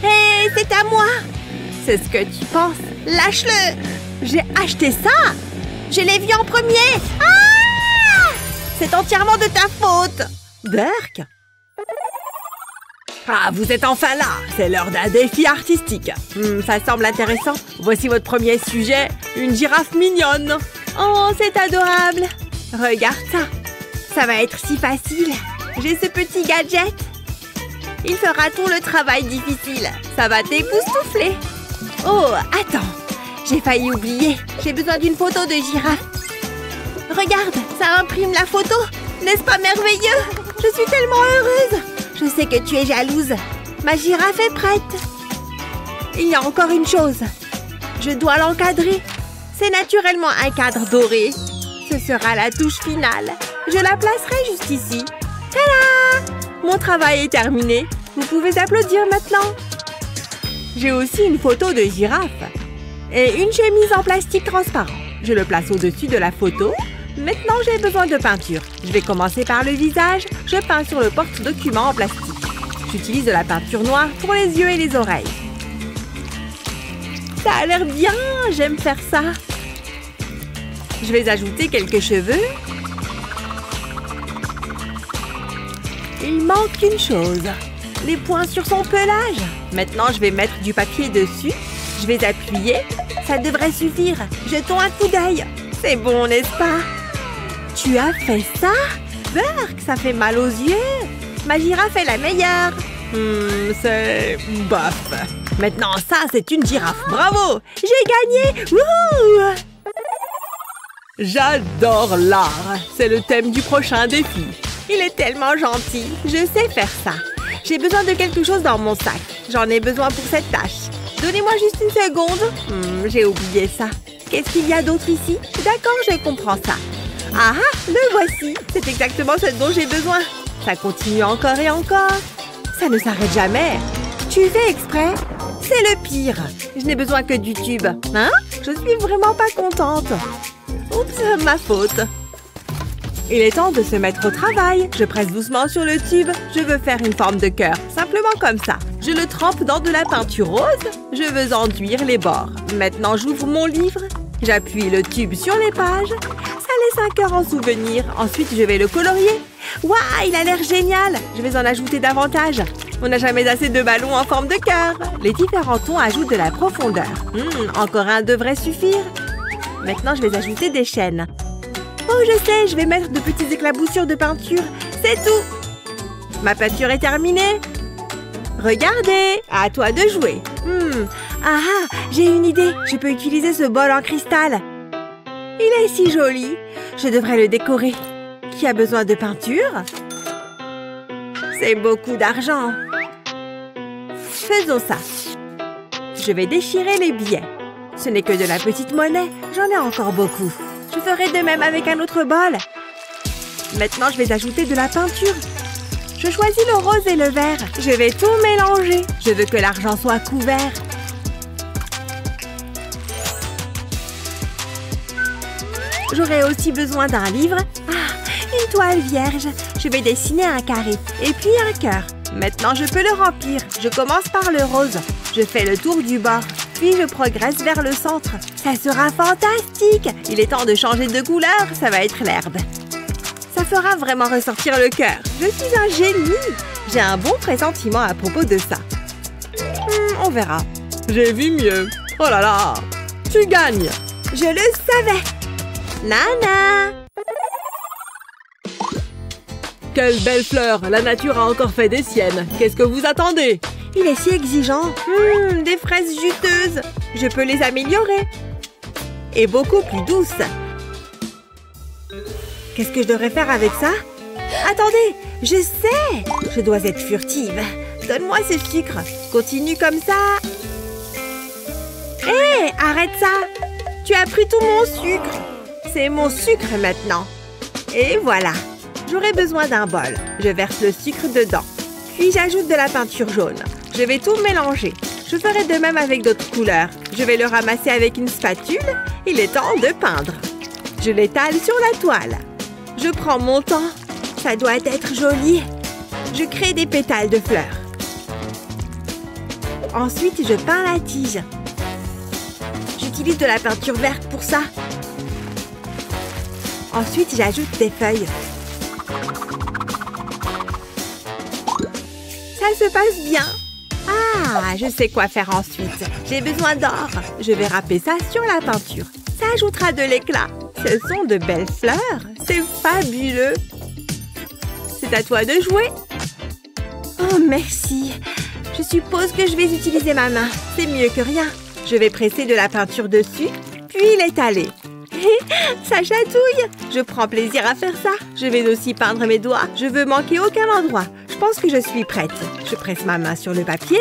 Hé, c'est à moi. C'est ce que tu penses. Lâche-le. J'ai acheté ça. Je l'ai vu en premier. Ah! C'est entièrement de ta faute. Dirk? Ah, vous êtes enfin là. C'est l'heure d'un défi artistique. Ça semble intéressant. Voici votre premier sujet, une girafe mignonne. Oh, c'est adorable. Regarde ça. Ça va être si facile. J'ai ce petit gadget. Il fera tout le travail difficile. Ça va t'époustoufler. Oh, attends. J'ai failli oublier. J'ai besoin d'une photo de girafe. Regarde, ça imprime la photo. N'est-ce pas merveilleux? Je suis tellement heureuse. Je sais que tu es jalouse. Ma girafe est prête. Il y a encore une chose. Je dois l'encadrer. C'est naturellement un cadre doré. Ce sera la touche finale. Je la placerai juste ici. Tada! Mon travail est terminé. Vous pouvez applaudir maintenant. J'ai aussi une photo de girafe. Et une chemise en plastique transparent. Je le place au-dessus de la photo. Maintenant, j'ai besoin de peinture. Je vais commencer par le visage. Je peins sur le porte-document en plastique. J'utilise de la peinture noire pour les yeux et les oreilles. Ça a l'air bien. J'aime faire ça. Je vais ajouter quelques cheveux. Il manque une chose. Les points sur son pelage. Maintenant, je vais mettre du papier dessus. Je vais appuyer. Ça devrait suffire. Jetons un coup d'œil. C'est bon, n'est-ce pas? Tu as fait ça? Burk, ça fait mal aux yeux. Ma girafe est la meilleure. C'est bof. Maintenant, ça, c'est une girafe. Bravo! J'ai gagné! Wouhou! J'adore l'art. C'est le thème du prochain défi. Il est tellement gentil. Je sais faire ça. J'ai besoin de quelque chose dans mon sac. J'en ai besoin pour cette tâche. Donnez-moi juste une seconde. J'ai oublié ça. Qu'est-ce qu'il y a d'autre ici? D'accord, je comprends ça. Ah ah, le voici. C'est exactement ce dont j'ai besoin. Ça continue encore et encore. Ça ne s'arrête jamais. Tu fais exprès? C'est le pire. Je n'ai besoin que du tube. Hein? Je suis vraiment pas contente. Oups, ma faute. Il est temps de se mettre au travail. Je presse doucement sur le tube. Je veux faire une forme de cœur, simplement comme ça. Je le trempe dans de la peinture rose. Je veux enduire les bords. Maintenant, j'ouvre mon livre. J'appuie le tube sur les pages. Ça laisse un cœur en souvenir. Ensuite, je vais le colorier. Waouh, il a l'air génial. Je vais en ajouter davantage. On n'a jamais assez de ballons en forme de cœur. Les différents tons ajoutent de la profondeur. Encore un devrait suffire. Maintenant, je vais ajouter des chaînes. Oh, je sais, je vais mettre de petites éclaboussures de peinture. C'est tout. Ma peinture est terminée. Regardez, à toi de jouer. J'ai une idée. Je peux utiliser ce bol en cristal. Il est si joli. Je devrais le décorer. Qui a besoin de peinture? C'est beaucoup d'argent. Faisons ça. Je vais déchirer les billets. Ce n'est que de la petite monnaie. J'en ai encore beaucoup. Je ferai de même avec un autre bol. Maintenant, je vais ajouter de la peinture. Je choisis le rose et le vert. Je vais tout mélanger. Je veux que l'argent soit couvert. J'aurai aussi besoin d'un livre. Ah, une toile vierge. Je vais dessiner un carré et puis un cœur. Maintenant, je peux le remplir. Je commence par le rose. Je fais le tour du bord. Puis, je progresse vers le centre. Ça sera fantastique! Il est temps de changer de couleur. Ça va être l'herbe. Ça fera vraiment ressortir le cœur. Je suis un génie! J'ai un bon pressentiment à propos de ça. On verra. J'ai vu mieux. Oh là là! Tu gagnes! Je le savais! Nana! Quelle belle fleur! La nature a encore fait des siennes. Qu'est-ce que vous attendez? Il est si exigeant. Des fraises juteuses. Je peux les améliorer. Et beaucoup plus douces. Qu'est-ce que je devrais faire avec ça? Attendez, je sais! Je dois être furtive. Donne-moi ce sucre. Continue comme ça. Hé, arrête ça! Tu as pris tout mon sucre. C'est mon sucre maintenant. Et voilà. J'aurai besoin d'un bol. Je verse le sucre dedans. Puis j'ajoute de la peinture jaune. Je vais tout mélanger. Je ferai de même avec d'autres couleurs. Je vais le ramasser avec une spatule. Il est temps de peindre. Je l'étale sur la toile. Je prends mon temps. Ça doit être joli. Je crée des pétales de fleurs. Ensuite, je peins la tige. J'utilise de la peinture verte pour ça. Ensuite, j'ajoute des feuilles. Ça se passe bien. Ah, je sais quoi faire ensuite. J'ai besoin d'or. Je vais râper ça sur la peinture. Ça ajoutera de l'éclat. Ce sont de belles fleurs. C'est fabuleux. C'est à toi de jouer. Oh, merci. Je suppose que je vais utiliser ma main. C'est mieux que rien. Je vais presser de la peinture dessus, puis l'étaler. Ça chatouille. Je prends plaisir à faire ça. Je vais aussi peindre mes doigts. Je veux manquer aucun endroit. Je pense que je suis prête. Je presse ma main sur le papier.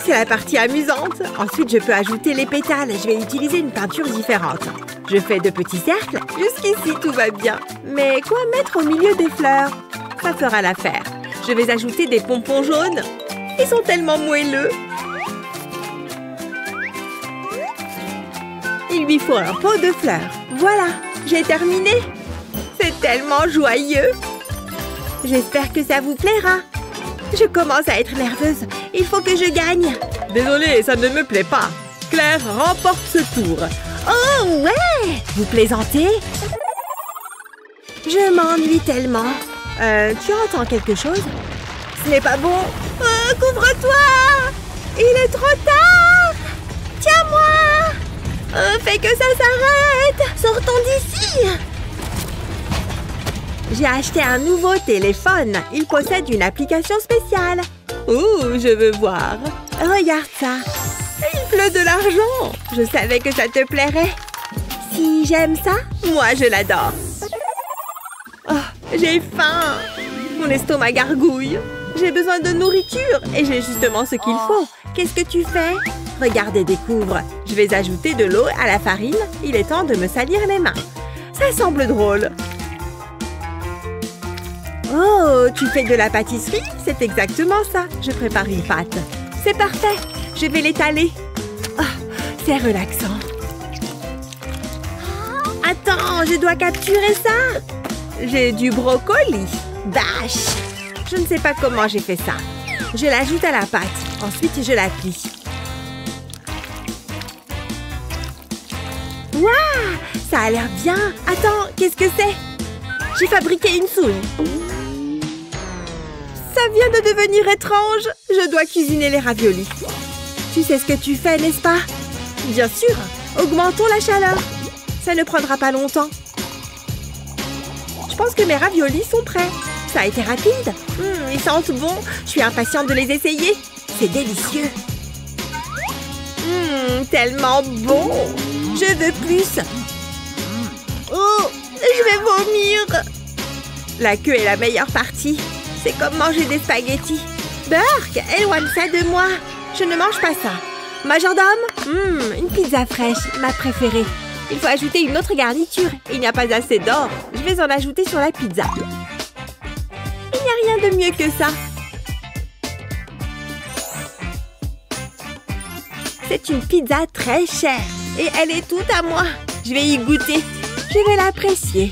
C'est la partie amusante. Ensuite, je peux ajouter les pétales. Je vais utiliser une peinture différente. Je fais de petits cercles. Jusqu'ici, tout va bien. Mais quoi mettre au milieu des fleurs? Ça fera l'affaire. Je vais ajouter des pompons jaunes. Ils sont tellement moelleux. Il lui faut un pot de fleurs. Voilà, j'ai terminé. C'est tellement joyeux. J'espère que ça vous plaira. Je commence à être nerveuse. Il faut que je gagne. Désolée, ça ne me plaît pas. Claire remporte ce tour. Oh ouais! Vous plaisantez? Je m'ennuie tellement. Tu entends quelque chose? Ce n'est pas bon. Couvre-toi! Il est trop tard! Tiens-moi! Fais que ça s'arrête! Sortons d'ici! J'ai acheté un nouveau téléphone. Il possède une application spéciale. Ouh, je veux voir. Regarde ça. Il pleut de l'argent. Je savais que ça te plairait. Si j'aime ça, moi je l'adore. Oh, j'ai faim. Mon estomac gargouille. J'ai besoin de nourriture et j'ai justement ce qu'il faut. Qu'est-ce que tu fais? Regarde et découvre. Je vais ajouter de l'eau à la farine. Il est temps de me salir les mains. Ça semble drôle. Oh, tu fais de la pâtisserie? C'est exactement ça. Je prépare une pâte. C'est parfait. Je vais l'étaler. Oh, c'est relaxant. Attends, je dois capturer ça. J'ai du brocoli. Dash! Je ne sais pas comment j'ai fait ça. Je l'ajoute à la pâte. Ensuite, je la plie. Waouh! Ça a l'air bien. Attends, qu'est-ce que c'est? J'ai fabriqué une souris. Ça vient de devenir étrange. Je dois cuisiner les raviolis. Tu sais ce que tu fais, n'est-ce pas? Bien sûr. Augmentons la chaleur. Ça ne prendra pas longtemps. Je pense que mes raviolis sont prêts. Ça a été rapide. Ils sentent bon. Je suis impatiente de les essayer. C'est délicieux. Tellement bon. Je veux plus. Oh, je vais vomir. La queue est la meilleure partie. C'est comme manger des spaghettis. Burk, éloigne ça de moi. Je ne mange pas ça. Majordome, une pizza fraîche, ma préférée. Il faut ajouter une autre garniture. Il n'y a pas assez d'or. Je vais en ajouter sur la pizza. Il n'y a rien de mieux que ça. C'est une pizza très chère. Et elle est toute à moi. Je vais y goûter. Je vais l'apprécier.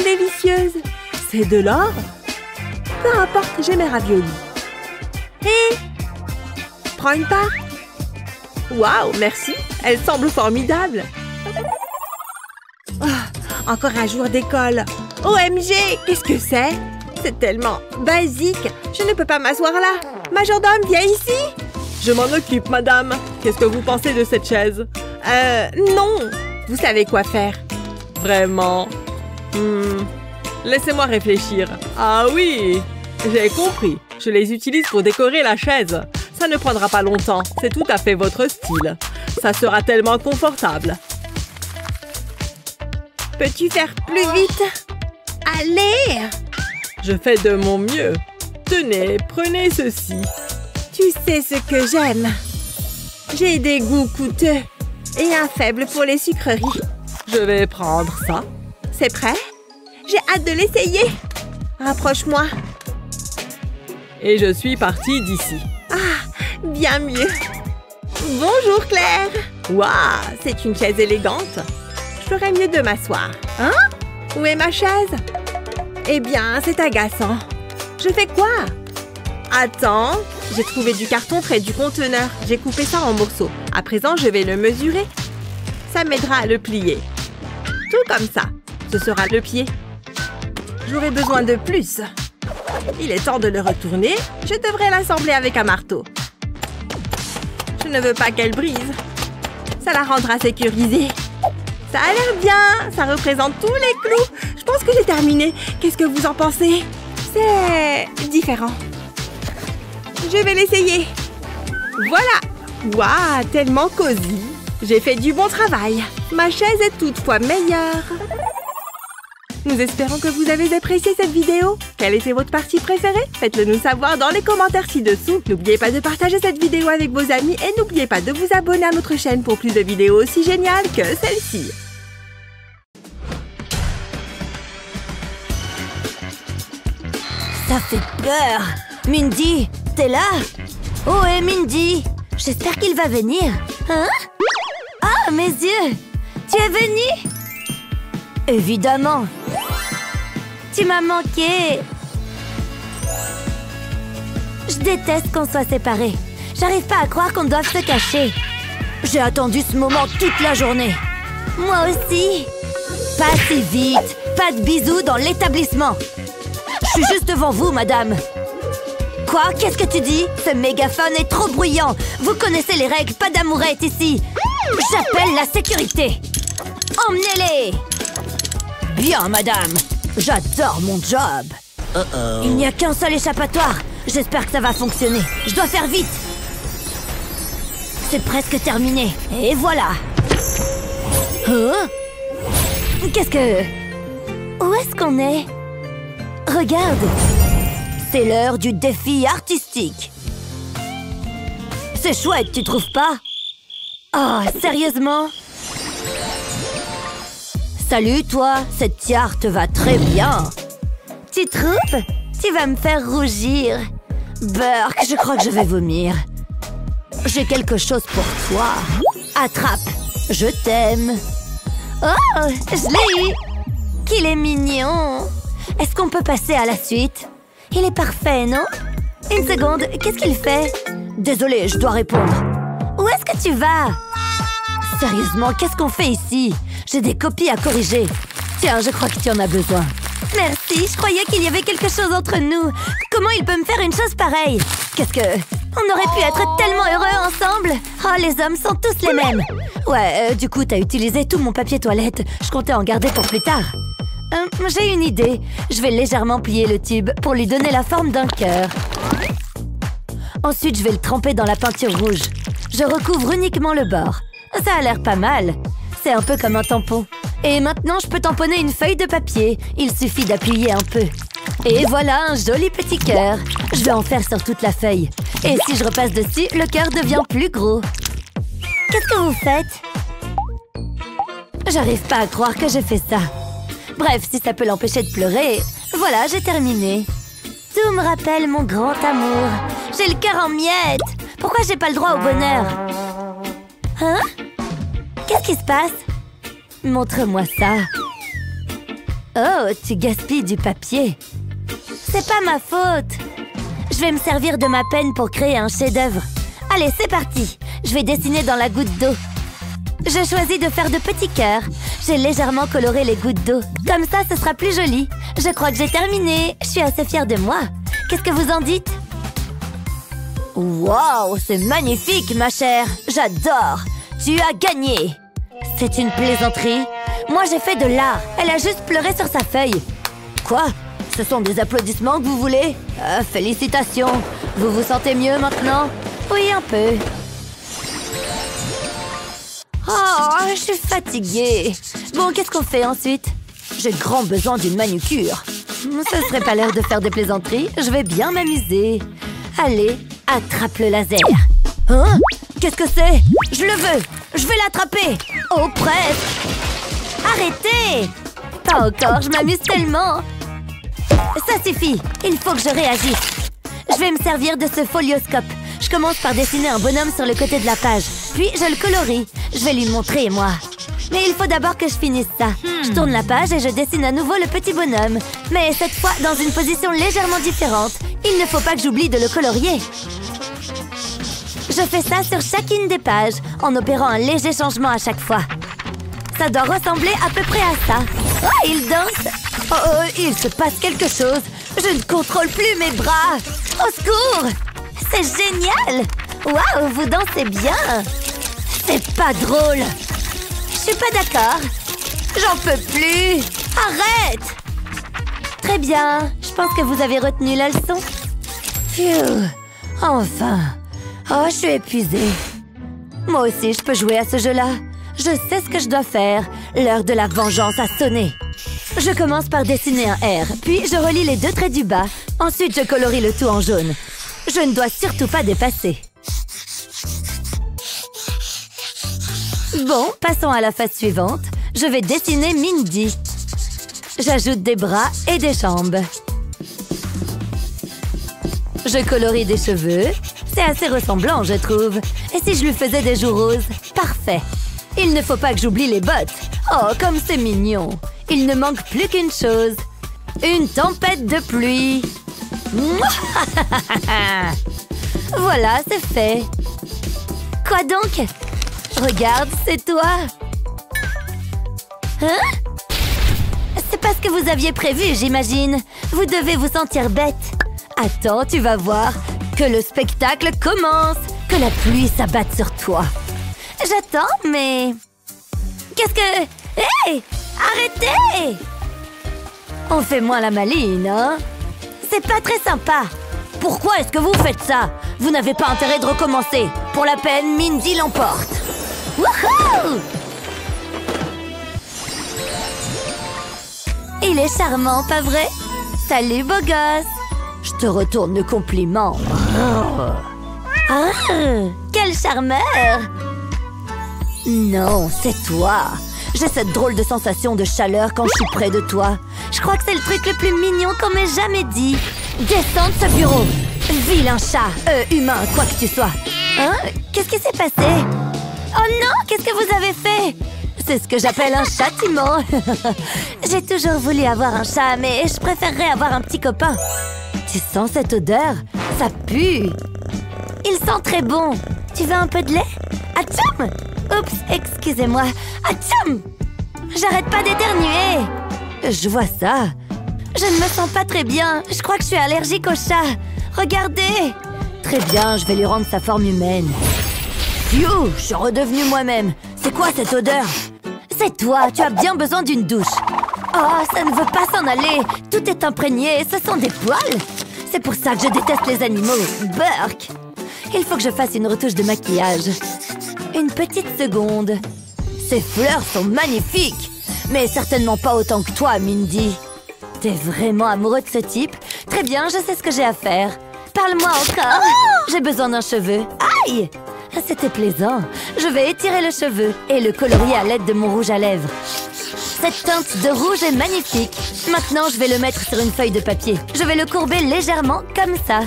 Délicieuse. C'est de l'or? Peu importe, j'ai mes raviolis. Hé! Prends une part. Waouh, merci. Elle semble formidable. Encore un jour d'école. OMG, qu'est-ce que c'est? C'est tellement basique. Je ne peux pas m'asseoir là. Majordome, viens ici. Je m'en occupe, madame. Qu'est-ce que vous pensez de cette chaise? Non. Vous savez quoi faire. Vraiment? Laissez-moi réfléchir. Ah oui, j'ai compris. Je les utilise pour décorer la chaise. Ça ne prendra pas longtemps. C'est tout à fait votre style. Ça sera tellement confortable. Peux-tu faire plus vite? Allez! Je fais de mon mieux. Tenez, prenez ceci. Tu sais ce que j'aime. J'ai des goûts coûteux et un faible pour les sucreries. Je vais prendre ça. C'est prêt? J'ai hâte de l'essayer. Rapproche-moi. Et je suis partie d'ici. Ah, bien mieux. Bonjour Claire. Waouh, c'est une chaise élégante. Je ferais mieux de m'asseoir. Hein? Où est ma chaise? Eh bien, c'est agaçant. Je fais quoi? Attends, j'ai trouvé du carton près du conteneur. J'ai coupé ça en morceaux. À présent, je vais le mesurer. Ça m'aidera à le plier. Tout comme ça. Ce sera le pied. J'aurai besoin de plus. Il est temps de le retourner. Je devrais l'assembler avec un marteau. Je ne veux pas qu'elle brise. Ça la rendra sécurisée. Ça a l'air bien. Ça représente tous les clous. Je pense que j'ai terminé. Qu'est-ce que vous en pensez? C'est différent. Je vais l'essayer. Voilà. Waouh, tellement cosy. J'ai fait du bon travail. Ma chaise est toutefois meilleure. Nous espérons que vous avez apprécié cette vidéo. Quelle était votre partie préférée? Faites-le nous savoir dans les commentaires ci-dessous. N'oubliez pas de partager cette vidéo avec vos amis et n'oubliez pas de vous abonner à notre chaîne pour plus de vidéos aussi géniales que celle-ci. Ça fait peur. Mindy, t'es là? Oh, et Mindy, j'espère qu'il va venir. Hein? Ah, mes yeux! Tu es venue? Évidemment. Tu m'as manqué. Je déteste qu'on soit séparés. J'arrive pas à croire qu'on doive se cacher. J'ai attendu ce moment toute la journée. Moi aussi. Pas si vite. Pas de bisous dans l'établissement. Je suis juste devant vous, madame. Quoi? Qu'est-ce que tu dis? Ce mégaphone est trop bruyant. Vous connaissez les règles, pas d'amourette ici. J'appelle la sécurité. Emmenez-les. Bien, madame. J'adore mon job. Il n'y a qu'un seul échappatoire. J'espère que ça va fonctionner. Je dois faire vite. C'est presque terminé. Et voilà. Hein? Qu'est-ce que... Où est-ce qu'on est? Regarde. C'est l'heure du défi artistique. C'est chouette, tu trouves pas? Oh, sérieusement? Salut, toi. Cette tiare te va très bien. Tu trouves? Tu vas me faire rougir. Burk, je crois que je vais vomir. J'ai quelque chose pour toi. Attrape. Je t'aime. Oh, je l'ai eu. Qu'il est mignon. Est-ce qu'on peut passer à la suite? Il est parfait, non? Une seconde, qu'est-ce qu'il fait? Désolée, je dois répondre. Où est-ce que tu vas? Sérieusement, qu'est-ce qu'on fait ici? J'ai des copies à corriger. Tiens, je crois que tu en as besoin. Merci, je croyais qu'il y avait quelque chose entre nous. Comment il peut me faire une chose pareille? Qu'est-ce que... On aurait pu être tellement heureux ensemble. Oh, les hommes sont tous les mêmes. Ouais, du coup, t'as utilisé tout mon papier toilette. Je comptais en garder pour plus tard. J'ai une idée. Je vais légèrement plier le tube pour lui donner la forme d'un cœur. Ensuite, je vais le tremper dans la peinture rouge. Je recouvre uniquement le bord. Ça a l'air pas mal. C'est un peu comme un tampon. Et maintenant, je peux tamponner une feuille de papier. Il suffit d'appuyer un peu. Et voilà un joli petit cœur. Je vais en faire sur toute la feuille. Et si je repasse dessus, le cœur devient plus gros. Qu'est-ce que vous faites? J'arrive pas à croire que j'ai fait ça. Bref, si ça peut l'empêcher de pleurer, voilà, j'ai terminé. Tout me rappelle mon grand amour. J'ai le cœur en miettes. Pourquoi j'ai pas le droit au bonheur? Hein? Qu'est-ce qui se passe? Montre-moi ça. Oh, tu gaspilles du papier. C'est pas ma faute. Je vais me servir de ma penne pour créer un chef-d'œuvre. Allez, c'est parti. Je vais dessiner dans la goutte d'eau. Je choisis de faire de petits cœurs. J'ai légèrement coloré les gouttes d'eau. Comme ça, ce sera plus joli. Je crois que j'ai terminé. Je suis assez fière de moi. Qu'est-ce que vous en dites? Waouh, c'est magnifique, ma chère. J'adore. Tu as gagné. C'est une plaisanterie. Moi, j'ai fait de l'art. Elle a juste pleuré sur sa feuille. Quoi? Ce sont des applaudissements que vous voulez? Félicitations. Vous vous sentez mieux maintenant? Oui, un peu. Oh, je suis fatiguée. Bon, qu'est-ce qu'on fait ensuite? J'ai grand besoin d'une manucure. Ce serait pas l'heure de faire des plaisanteries. Je vais bien m'amuser. Allez, attrape le laser. Hein? Qu'est-ce que c'est? Je le veux. Je vais l'attraper. Oh, presque. Arrêtez! Pas encore, je m'amuse tellement. Ça suffit. Il faut que je réagisse. Je vais me servir de ce folioscope. Je commence par dessiner un bonhomme sur le côté de la page. Puis, je le colorie. Je vais lui montrer, moi. Mais il faut d'abord que je finisse ça. Je tourne la page et je dessine à nouveau le petit bonhomme. Mais cette fois, dans une position légèrement différente. Il ne faut pas que j'oublie de le colorier. Je fais ça sur chacune des pages, en opérant un léger changement à chaque fois. Ça doit ressembler à peu près à ça. Oh, il danse. Oh, il se passe quelque chose. Je ne contrôle plus mes bras. Au secours! C'est génial! Waouh, vous dansez bien! C'est pas drôle! Je suis pas d'accord. J'en peux plus! Arrête! Très bien. Je pense que vous avez retenu la leçon. Phew! Enfin! Oh, je suis épuisée. Moi aussi, je peux jouer à ce jeu-là. Je sais ce que je dois faire. L'heure de la vengeance a sonné. Je commence par dessiner un R, puis je relie les deux traits du bas. Ensuite, je colorie le tout en jaune. Je ne dois surtout pas dépasser. Bon, passons à la phase suivante. Je vais dessiner Mindy. J'ajoute des bras et des jambes. Je colorie des cheveux. C'est assez ressemblant, je trouve. Et si je lui faisais des joues roses? Parfait. Il ne faut pas que j'oublie les bottes. Oh, comme c'est mignon. Il ne manque plus qu'une chose. Une tempête de pluie. Voilà, c'est fait. Quoi donc? Regarde, c'est toi. Hein? C'est pas ce que vous aviez prévu, j'imagine. Vous devez vous sentir bête. Attends, tu vas voir. Que le spectacle commence. Que la pluie s'abatte sur toi. J'attends, mais... Qu'est-ce que... Hé! Arrêtez! On fait moins la maline, hein? C'est pas très sympa. Pourquoi est-ce que vous faites ça? Vous n'avez pas intérêt de recommencer. Pour la peine, Mindy l'emporte. Wouhou! Il est charmant, pas vrai? Salut, beau gosse. Je te retourne le compliment. Ah, quel charmeur! Non, c'est toi. J'ai cette drôle de sensation de chaleur quand je suis près de toi. Je crois que c'est le truc le plus mignon qu'on m'ait jamais dit. Descends de ce bureau. Vilain chat, humain, quoi que tu sois. Hein? Qu'est-ce qui s'est passé? Oh non, qu'est-ce que vous avez fait? C'est ce que j'appelle un châtiment. J'ai toujours voulu avoir un chat, mais je préférerais avoir un petit copain. Tu sens cette odeur? Ça pue. Il sent très bon. Tu veux un peu de lait? Atchoum! Oups, excusez-moi. Atchoum! J'arrête pas d'éternuer. Je vois ça. Je ne me sens pas très bien. Je crois que je suis allergique au chat. Regardez. Très bien, je vais lui rendre sa forme humaine. Phew, je suis redevenue moi-même. C'est quoi cette odeur? C'est toi, tu as bien besoin d'une douche. Oh, ça ne veut pas s'en aller. Tout est imprégné, ce sont des poils. C'est pour ça que je déteste les animaux. Burk! Il faut que je fasse une retouche de maquillage. Une petite seconde. Ces fleurs sont magnifiques. Mais certainement pas autant que toi, Mindy. T'es vraiment amoureux de ce type? Très bien, je sais ce que j'ai à faire. Parle-moi encore. J'ai besoin d'un cheveu. Aïe! C'était plaisant. Je vais étirer le cheveu et le colorier à l'aide de mon rouge à lèvres. Cette teinte de rouge est magnifique. Maintenant, je vais le mettre sur une feuille de papier. Je vais le courber légèrement, comme ça.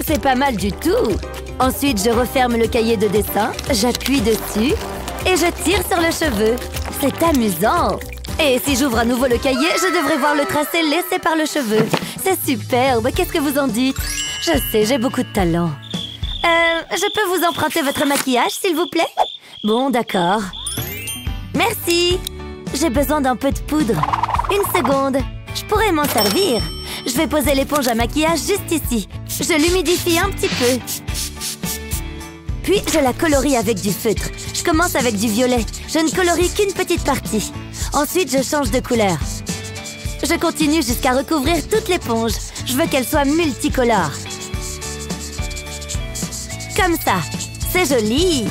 C'est pas mal du tout. Ensuite, je referme le cahier de dessin, j'appuie dessus et je tire sur le cheveu. C'est amusant. Et si j'ouvre à nouveau le cahier, je devrais voir le tracé laissé par le cheveu. C'est superbe, qu'est-ce que vous en dites? Je sais, j'ai beaucoup de talent. Je peux vous emprunter votre maquillage, s'il vous plaît? Bon, d'accord. Merci. J'ai besoin d'un peu de poudre. Une seconde. Je pourrais m'en servir. Je vais poser l'éponge à maquillage juste ici. Je l'humidifie un petit peu. Puis, je la colorie avec du feutre. Je commence avec du violet. Je ne colorie qu'une petite partie. Ensuite, je change de couleur. Je continue jusqu'à recouvrir toute l'éponge. Je veux qu'elle soit multicolore. Comme ça. C'est joli.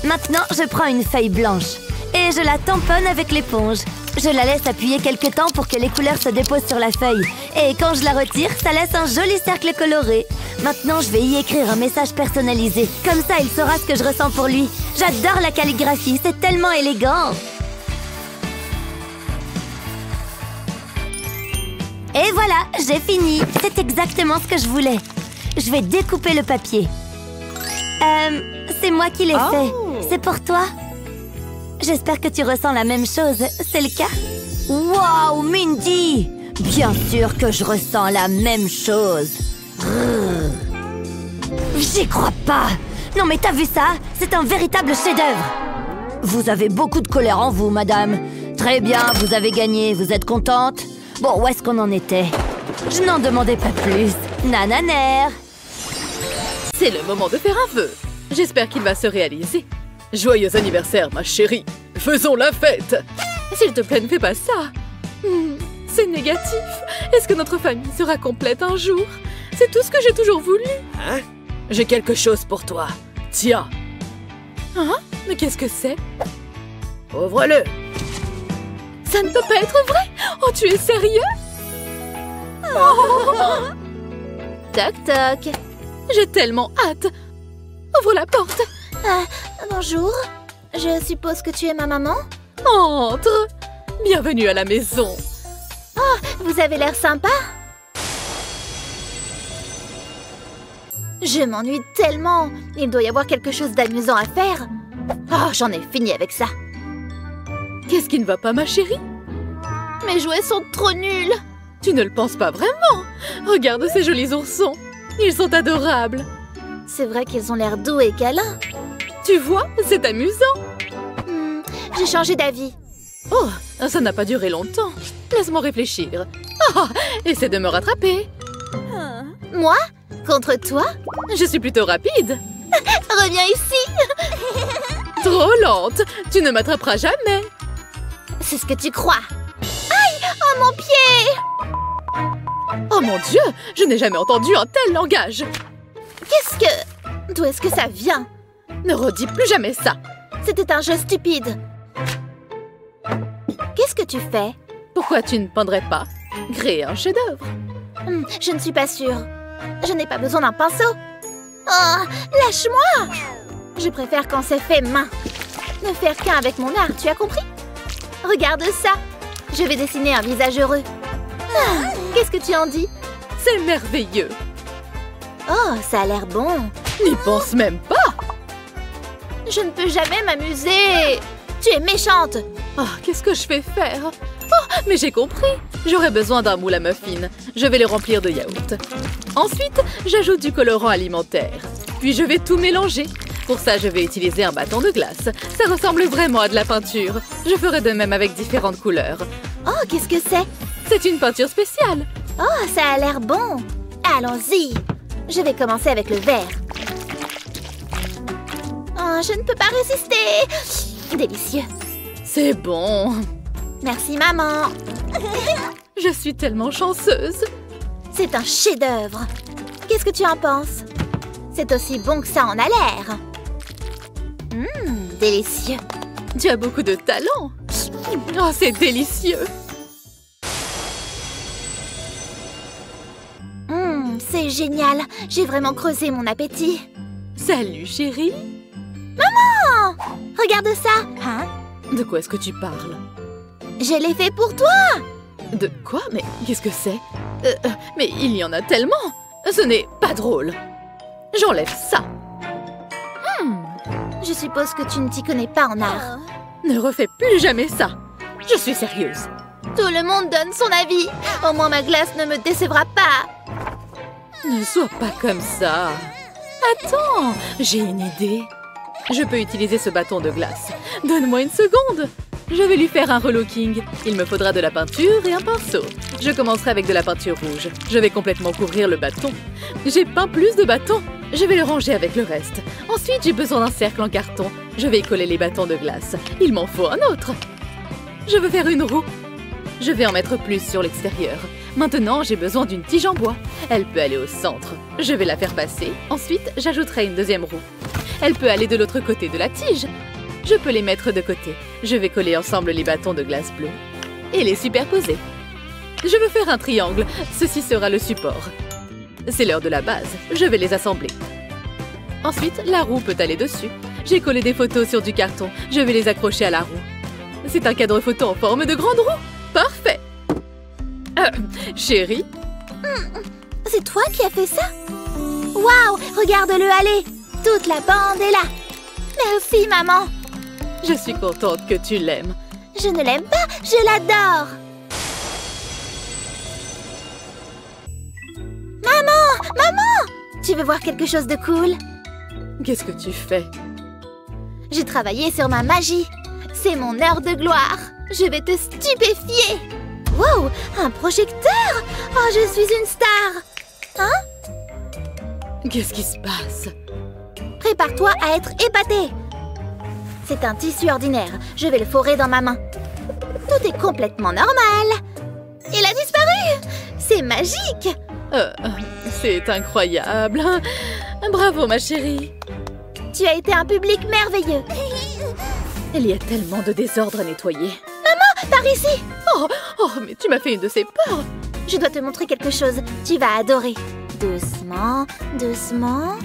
Maintenant, je prends une feuille blanche et je la tamponne avec l'éponge. Je la laisse appuyer quelques temps pour que les couleurs se déposent sur la feuille. Et quand je la retire, ça laisse un joli cercle coloré. Maintenant, je vais y écrire un message personnalisé. Comme ça, il saura ce que je ressens pour lui. J'adore la calligraphie, c'est tellement élégant. Et voilà, j'ai fini. C'est exactement ce que je voulais. Je vais découper le papier. C'est moi qui l'ai fait. C'est pour toi? J'espère que tu ressens la même chose. C'est le cas? Waouh, Mindy! Bien sûr que je ressens la même chose. J'y crois pas! Non mais t'as vu ça? C'est un véritable chef-d'œuvre! Vous avez beaucoup de colère en vous, madame. Très bien, vous avez gagné. Vous êtes contente? Bon, où est-ce qu'on en était? Je n'en demandais pas plus. Nananer! C'est le moment de faire un vœu. J'espère qu'il va se réaliser. Joyeux anniversaire, ma chérie. Faisons la fête. S'il te plaît, ne fais pas ça. C'est négatif. Est-ce que notre famille sera complète un jour? C'est tout ce que j'ai toujours voulu. Hein? J'ai quelque chose pour toi. Tiens. Hein? Mais qu'est-ce que c'est? Ouvre-le. Ça ne peut pas être vrai. Oh, tu es sérieux? Oh. Toc toc. J'ai tellement hâte. Ouvre la porte. Bonjour. Je suppose que tu es ma maman? Entre. Bienvenue à la maison. Oh, vous avez l'air sympa. Je m'ennuie tellement. Il doit y avoir quelque chose d'amusant à faire. Oh, j'en ai fini avec ça. Qu'est-ce qui ne va pas, ma chérie? Mes jouets sont trop nuls. Tu ne le penses pas vraiment? Regarde ces jolis oursons. Ils sont adorables. C'est vrai qu'ils ont l'air doux et câlins. Tu vois, c'est amusant. J'ai changé d'avis. Oh, ça n'a pas duré longtemps. Laisse-moi réfléchir. Oh, essaie de me rattraper. Moi? Contre toi? Je suis plutôt rapide. Reviens ici. Trop lente. Tu ne m'attraperas jamais. C'est ce que tu crois. Aïe! Oh, mon pied! Oh mon Dieu! Je n'ai jamais entendu un tel langage. Qu'est-ce que... D'où est-ce que ça vient? Ne redis plus jamais ça. C'était un jeu stupide. Qu'est-ce que tu fais? Pourquoi tu ne peindrais pas? Créer un chef-d'œuvre. Je ne suis pas sûre. Je n'ai pas besoin d'un pinceau. Oh, lâche-moi! Je préfère quand c'est fait main. Ne faire qu'un avec mon art, tu as compris? Regarde ça. Je vais dessiner un visage heureux. Qu'est-ce que tu en dis? C'est merveilleux. Oh, ça a l'air bon. N'y pense même pas. Je ne peux jamais m'amuser. Tu es méchante. Oh, qu'est-ce que je vais faire? Oh, mais j'ai compris. J'aurai besoin d'un moule à muffins. Je vais les remplir de yaourt. Ensuite, j'ajoute du colorant alimentaire. Puis je vais tout mélanger. Pour ça, je vais utiliser un bâton de glace. Ça ressemble vraiment à de la peinture. Je ferai de même avec différentes couleurs. Oh, qu'est-ce que c'est? C'est une peinture spéciale. Oh, ça a l'air bon. Allons-y. Je vais commencer avec le vert. Oh, je ne peux pas résister. Délicieux. C'est bon. Merci, maman. Je suis tellement chanceuse. C'est un chef-d'œuvre. Qu'est-ce que tu en penses? C'est aussi bon que ça en a l'air. Délicieux. Tu as beaucoup de talent. Oh, c'est délicieux. C'est génial. J'ai vraiment creusé mon appétit. Salut, chérie. Maman! Regarde ça. Hein? De quoi est-ce que tu parles? Je l'ai fait pour toi. De quoi? Mais qu'est-ce que c'est? Mais il y en a tellement. Ce n'est pas drôle. J'enlève ça. Je suppose que tu ne t'y connais pas en art. Ne refais plus jamais ça. Je suis sérieuse. Tout le monde donne son avis. Au moins ma glace ne me décevra pas. Ne sois pas comme ça. Attends, j'ai une idée. Je peux utiliser ce bâton de glace. Donne-moi une seconde. Je vais lui faire un relooking. Il me faudra de la peinture et un pinceau. Je commencerai avec de la peinture rouge. Je vais complètement couvrir le bâton. J'ai peint plus de bâtons. Je vais le ranger avec le reste. Ensuite, j'ai besoin d'un cercle en carton. Je vais y coller les bâtons de glace. Il m'en faut un autre. Je veux faire une roue. Je vais en mettre plus sur l'extérieur. Maintenant, j'ai besoin d'une tige en bois. Elle peut aller au centre. Je vais la faire passer. Ensuite, j'ajouterai une deuxième roue. Elle peut aller de l'autre côté de la tige. Je peux les mettre de côté. Je vais coller ensemble les bâtons de glace bleus et les superposer. Je veux faire un triangle. Ceci sera le support. C'est l'heure de la base. Je vais les assembler. Ensuite, la roue peut aller dessus. J'ai collé des photos sur du carton. Je vais les accrocher à la roue. C'est un cadre photo en forme de grande roue. Parfait. Chérie? C'est toi qui as fait ça? Waouh, regarde-le aller. Toute la bande est là. Merci, maman. Je suis contente que tu l'aimes. Je ne l'aime pas, je l'adore. Maman, maman, tu veux voir quelque chose de cool? Qu'est-ce que tu fais? J'ai travaillé sur ma magie. C'est mon heure de gloire. Je vais te stupéfier. Wow, un projecteur. Oh, je suis une star. Hein? Qu'est-ce qui se passe? Prépare-toi à être épaté. C'est un tissu ordinaire. Je vais le forer dans ma main. Tout est complètement normal. Il a disparu. C'est magique. C'est incroyable. Bravo, ma chérie. Tu as été un public merveilleux. Il y a tellement de désordre à nettoyer. Maman, par ici. Oh, mais tu m'as fait une de ces peurs. Je dois te montrer quelque chose. Tu vas adorer. Doucement, doucement.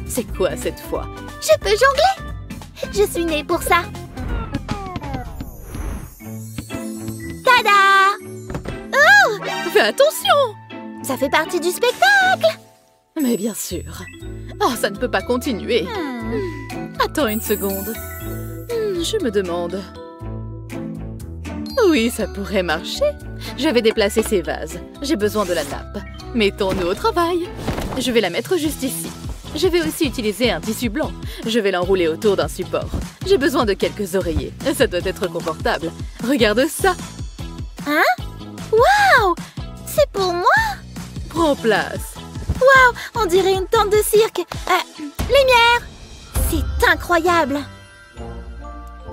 C'est quoi cette fois? Je peux jongler. Je suis née pour ça. Tada! Oh! Fais attention! Ça fait partie du spectacle. Mais bien sûr. Oh, ça ne peut pas continuer. Attends une seconde. Je me demande... Oui, ça pourrait marcher. Je vais déplacer ces vases. J'ai besoin de la nappe. Mettons-nous au travail. Je vais la mettre juste ici. Je vais aussi utiliser un tissu blanc. Je vais l'enrouler autour d'un support. J'ai besoin de quelques oreillers. Ça doit être confortable. Regarde ça. Hein? Waouh! C'est pour moi? Prends place. Waouh! On dirait une tente de cirque. Lumière! C'est incroyable.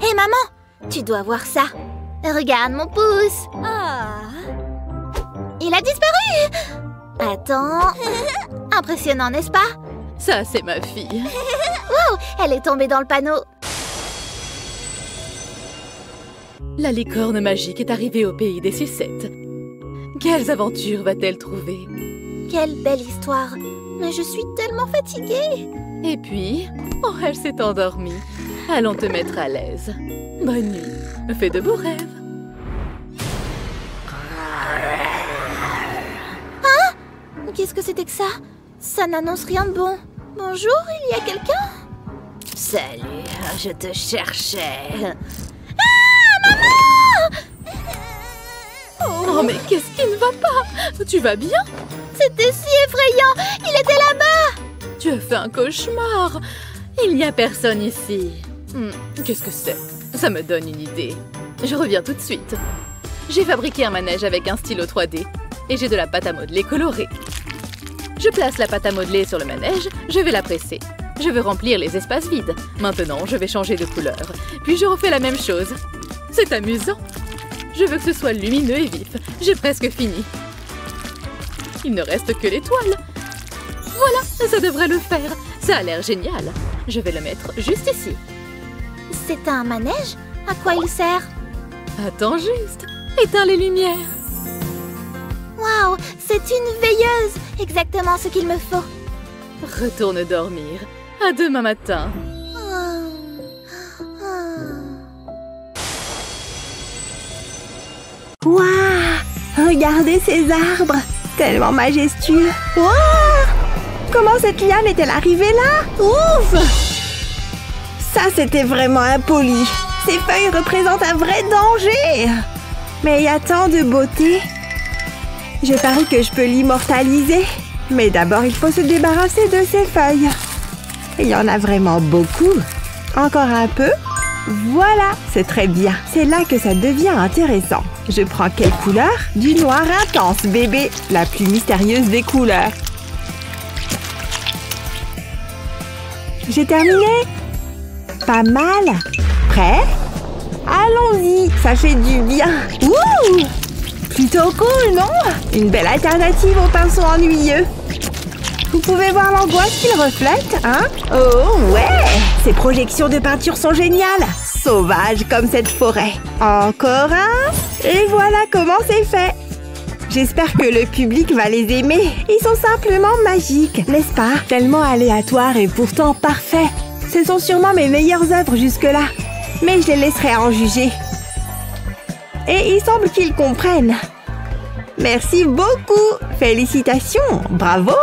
Hé, maman! Tu dois voir ça. Regarde mon pouce. Il a disparu! Attends... Impressionnant, n'est-ce pas? Ça, c'est ma fille. Wow! Elle est tombée dans le panneau. La licorne magique est arrivée au pays des sucettes. Quelles aventures va-t-elle trouver? Quelle belle histoire. Mais je suis tellement fatiguée. Et puis, elle s'est endormie. Allons te mettre à l'aise. Bonne nuit. Fais de beaux rêves. Hein? Qu'est-ce que c'était que ça? Ça n'annonce rien de bon. Bonjour, il y a quelqu'un? Salut, je te cherchais. Ah, maman! Oh, mais qu'est-ce qui ne va pas? Tu vas bien? C'était si effrayant! Il était là-bas! Tu as fait un cauchemar. Il n'y a personne ici. Qu'est-ce que c'est? Ça me donne une idée. Je reviens tout de suite. J'ai fabriqué un manège avec un stylo 3D et j'ai de la pâte à modeler colorée. Je place la pâte à modeler sur le manège, je vais la presser. Je veux remplir les espaces vides. Maintenant, je vais changer de couleur. Puis je refais la même chose. C'est amusant. Je veux que ce soit lumineux et vif. J'ai presque fini. Il ne reste que l'étoile. Voilà, ça devrait le faire. Ça a l'air génial. Je vais le mettre juste ici. C'est un manège? À quoi il sert? Attends juste. Éteins les lumières. Waouh, c'est une veilleuse! Exactement ce qu'il me faut. Retourne dormir. À demain matin. Waouh! Regardez ces arbres! Tellement majestueux! Waouh! Comment cette liane est-elle arrivée là? Ouf! Ça, c'était vraiment impoli. Ces feuilles représentent un vrai danger. Mais il y a tant de beauté. Je parie que je peux l'immortaliser. Mais d'abord, il faut se débarrasser de ces feuilles. Il y en a vraiment beaucoup. Encore un peu. Voilà, c'est très bien. C'est là que ça devient intéressant. Je prends quelle couleur? Du noir intense, bébé. La plus mystérieuse des couleurs. J'ai terminé. Pas mal. Prêt? Allons-y, ça fait du bien. Ouh! Plutôt cool, non? Une belle alternative au pinceau ennuyeux. Vous pouvez voir l'angoisse qu'il reflète, hein? Oh, ouais! Ces projections de peinture sont géniales! Sauvages comme cette forêt. Encore un? Et voilà comment c'est fait! J'espère que le public va les aimer. Ils sont simplement magiques, n'est-ce pas? Tellement aléatoires et pourtant parfaits. Ce sont sûrement mes meilleures œuvres jusque-là. Mais je les laisserai en juger. Et il semble qu'ils comprennent. Merci beaucoup! Félicitations! Bravo!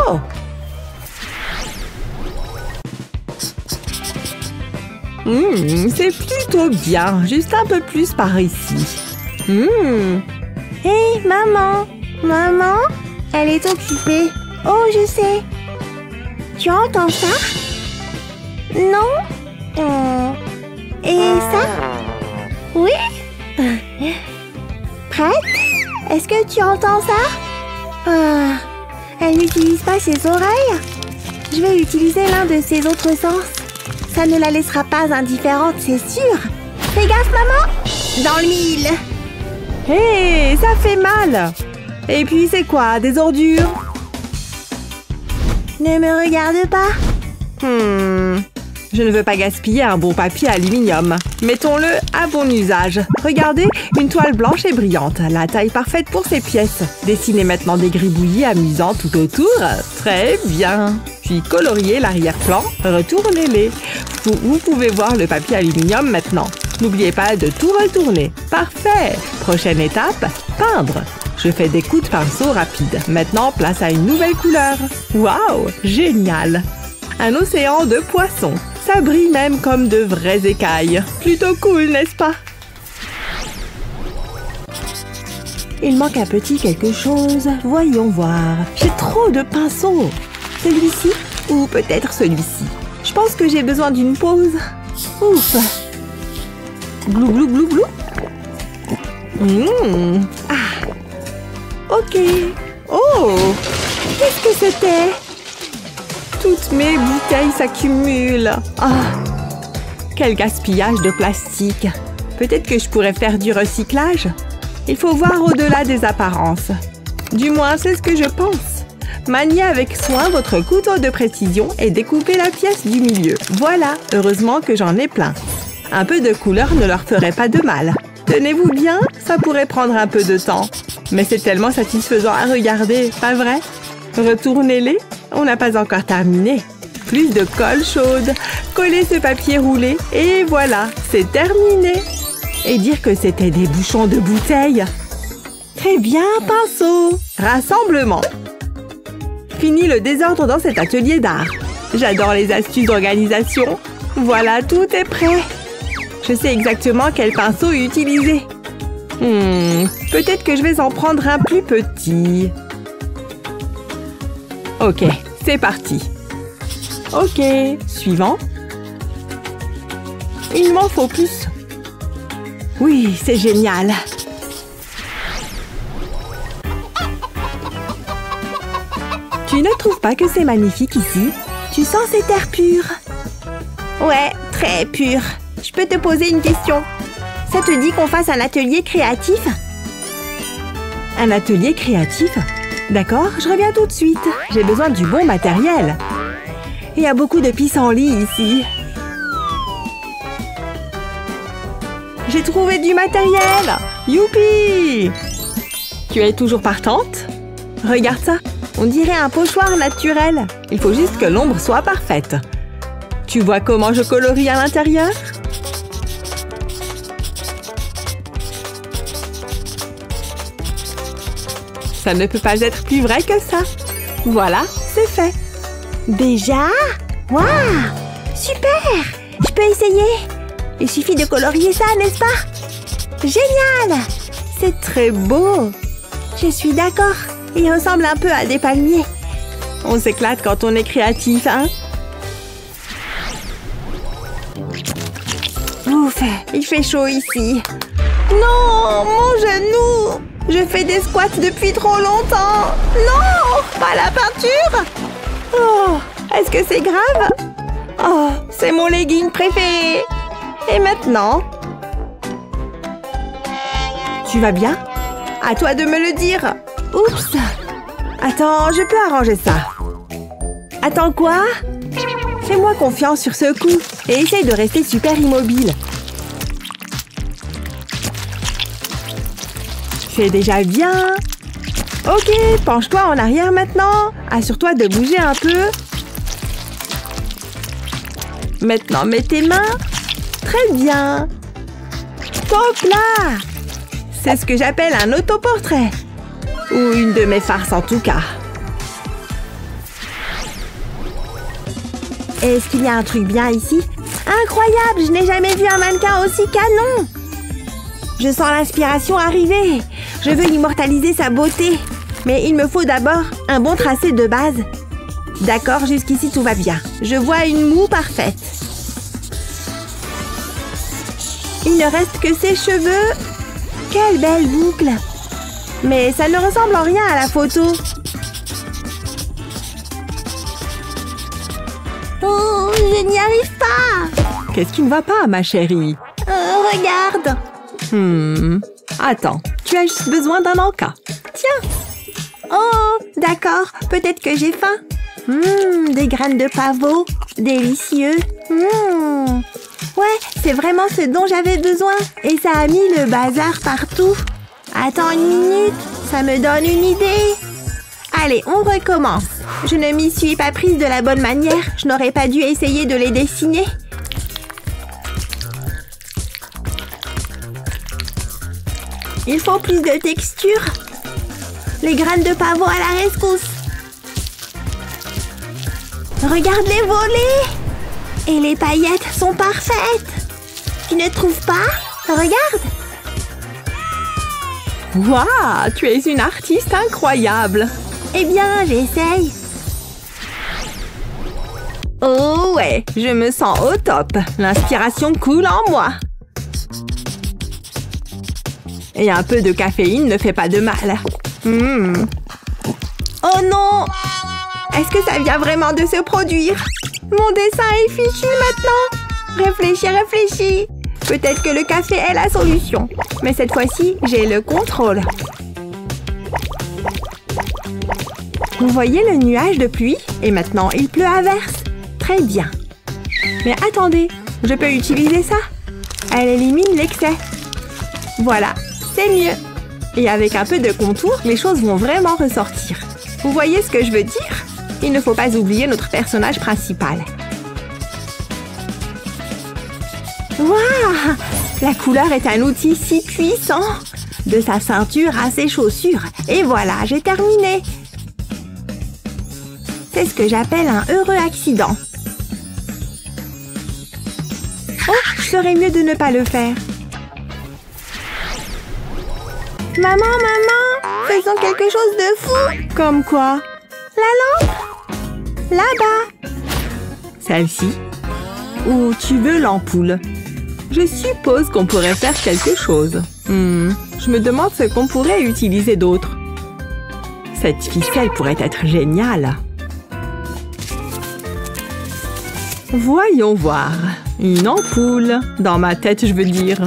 C'est plutôt bien. Juste un peu plus par ici. Hé, maman! Maman? Elle est occupée. Oh, je sais. Tu entends ça? Non? Et ça? Oui? Prête? Est-ce que tu entends ça? Elle n'utilise pas ses oreilles. Je vais utiliser l'un de ses autres sens. Ça ne la laissera pas indifférente, c'est sûr. Fais gaffe, maman! Dans le mille! Hé, ça fait mal! Et puis c'est quoi, des ordures? Ne me regarde pas. Je ne veux pas gaspiller un bon papier aluminium. Mettons-le à bon usage. Regardez, une toile blanche et brillante, la taille parfaite pour ces pièces. Dessinez maintenant des gribouillis amusants tout autour. Très bien. Puis coloriez l'arrière-plan, retournez-les. Vous pouvez voir le papier aluminium maintenant. N'oubliez pas de tout retourner. Parfait. Prochaine étape, peindre. Je fais des coups de pinceau rapides. Maintenant, place à une nouvelle couleur. Waouh, génial. Un océan de poissons. Ça brille même comme de vraies écailles. Plutôt cool, n'est-ce pas? Il manque un petit quelque chose. Voyons voir. J'ai trop de pinceaux. Celui-ci ou peut-être celui-ci. Je pense que j'ai besoin d'une pause. Ouf. Glou, glou, glou, glou. Ok. Oh! Qu'est-ce que c'était? Toutes mes bouteilles s'accumulent. Quel gaspillage de plastique. Peut-être que je pourrais faire du recyclage. Il faut voir au-delà des apparences. Du moins, c'est ce que je pense. Maniez avec soin votre couteau de précision et découpez la pièce du milieu. Voilà, heureusement que j'en ai plein. Un peu de couleur ne leur ferait pas de mal. Tenez-vous bien, ça pourrait prendre un peu de temps. Mais c'est tellement satisfaisant à regarder, pas vrai? Retournez-les, on n'a pas encore terminé. Plus de colle chaude, collez ce papier roulé et voilà, c'est terminé. Et dire que c'était des bouchons de bouteilles. Très bien, pinceau. Rassemblement. Fini le désordre dans cet atelier d'art. J'adore les astuces d'organisation. Voilà, tout est prêt. Je sais exactement quel pinceau utiliser. Peut-être que je vais en prendre un plus petit. Ok, c'est parti. Ok, suivant. Il m'en faut plus. Oui, c'est génial. Tu ne trouves pas que c'est magnifique ici? Tu sens cet air pur? Ouais, très pur. Je peux te poser une question? Ça te dit qu'on fasse un atelier créatif? Un atelier créatif? D'accord, je reviens tout de suite. J'ai besoin du bon matériel. Il y a beaucoup de pissenlits ici. J'ai trouvé du matériel! Youpi! Tu es toujours partante? Regarde ça, on dirait un pochoir naturel. Il faut juste que l'ombre soit parfaite. Tu vois comment je colorie à l'intérieur? Ça ne peut pas être plus vrai que ça. Voilà, c'est fait. Déjà? Waouh! Super! Je peux essayer? Il suffit de colorier ça, n'est-ce pas? Génial! C'est très beau. Je suis d'accord. Il ressemble un peu à des palmiers. On s'éclate quand on est créatif, hein? Ouf, il fait chaud ici. Non, mon genou! Je fais des squats depuis trop longtemps. Non, pas la peinture. Oh, est-ce que c'est grave? Oh, c'est mon legging préféré. Et maintenant? Tu vas bien? À toi de me le dire. Oups. Attends, je peux arranger ça. Attends quoi? Fais-moi confiance sur ce coup et essaye de rester super immobile. C'est déjà bien. Ok, penche-toi en arrière maintenant. Assure-toi de bouger un peu. Maintenant, mets tes mains. Très bien. Top là! C'est ce que j'appelle un autoportrait. Ou une de mes farces en tout cas. Est-ce qu'il y a un truc bien ici? Incroyable! Je n'ai jamais vu un mannequin aussi canon! Je sens l'inspiration arriver. Je veux immortaliser sa beauté. Mais il me faut d'abord un bon tracé de base. D'accord, jusqu'ici tout va bien. Je vois une moue parfaite. Il ne reste que ses cheveux. Quelle belle boucle! Mais ça ne ressemble en rien à la photo. Oh, je n'y arrive pas! Qu'est-ce qui ne va pas, ma chérie? Regarde! Attends, tu as juste besoin d'un encas. Tiens! Oh, d'accord, peut-être que j'ai faim. Des graines de pavot, délicieux. Ouais, c'est vraiment ce dont j'avais besoin. Et ça a mis le bazar partout. Attends une minute, ça me donne une idée. Allez, on recommence. Je ne m'y suis pas prise de la bonne manière. Je n'aurais pas dû essayer de les dessiner. Il faut plus de texture. Les graines de pavot à la rescousse. Regarde-les voler. Et les paillettes sont parfaites. Tu ne trouves pas? Regarde. Waouh, tu es une artiste incroyable. Eh bien, j'essaye. Oh ouais, je me sens au top. L'inspiration coule en moi. Et un peu de caféine ne fait pas de mal. Oh non! Est-ce que ça vient vraiment de se produire? Mon dessin est fichu maintenant. Réfléchis, réfléchis. Peut-être que le café est la solution. Mais cette fois-ci, j'ai le contrôle. Vous voyez le nuage de pluie? Et maintenant, il pleut à verse. Très bien. Mais attendez, je peux utiliser ça. Elle élimine l'excès. Voilà, c'est mieux. Et avec un peu de contour, les choses vont vraiment ressortir. Vous voyez ce que je veux dire? Il ne faut pas oublier notre personnage principal. Waouh! La couleur est un outil si puissant. De sa ceinture à ses chaussures. Et voilà, j'ai terminé. C'est ce que j'appelle un heureux accident. Oh, je ferais mieux de ne pas le faire. Maman, maman, faisons quelque chose de fou. Comme quoi? La lampe? Là-bas. Celle-ci? Ou tu veux l'ampoule? Je suppose qu'on pourrait faire quelque chose. Je me demande ce qu'on pourrait utiliser d'autre. Cette ficelle pourrait être géniale. Voyons voir. Une ampoule. Dans ma tête, je veux dire.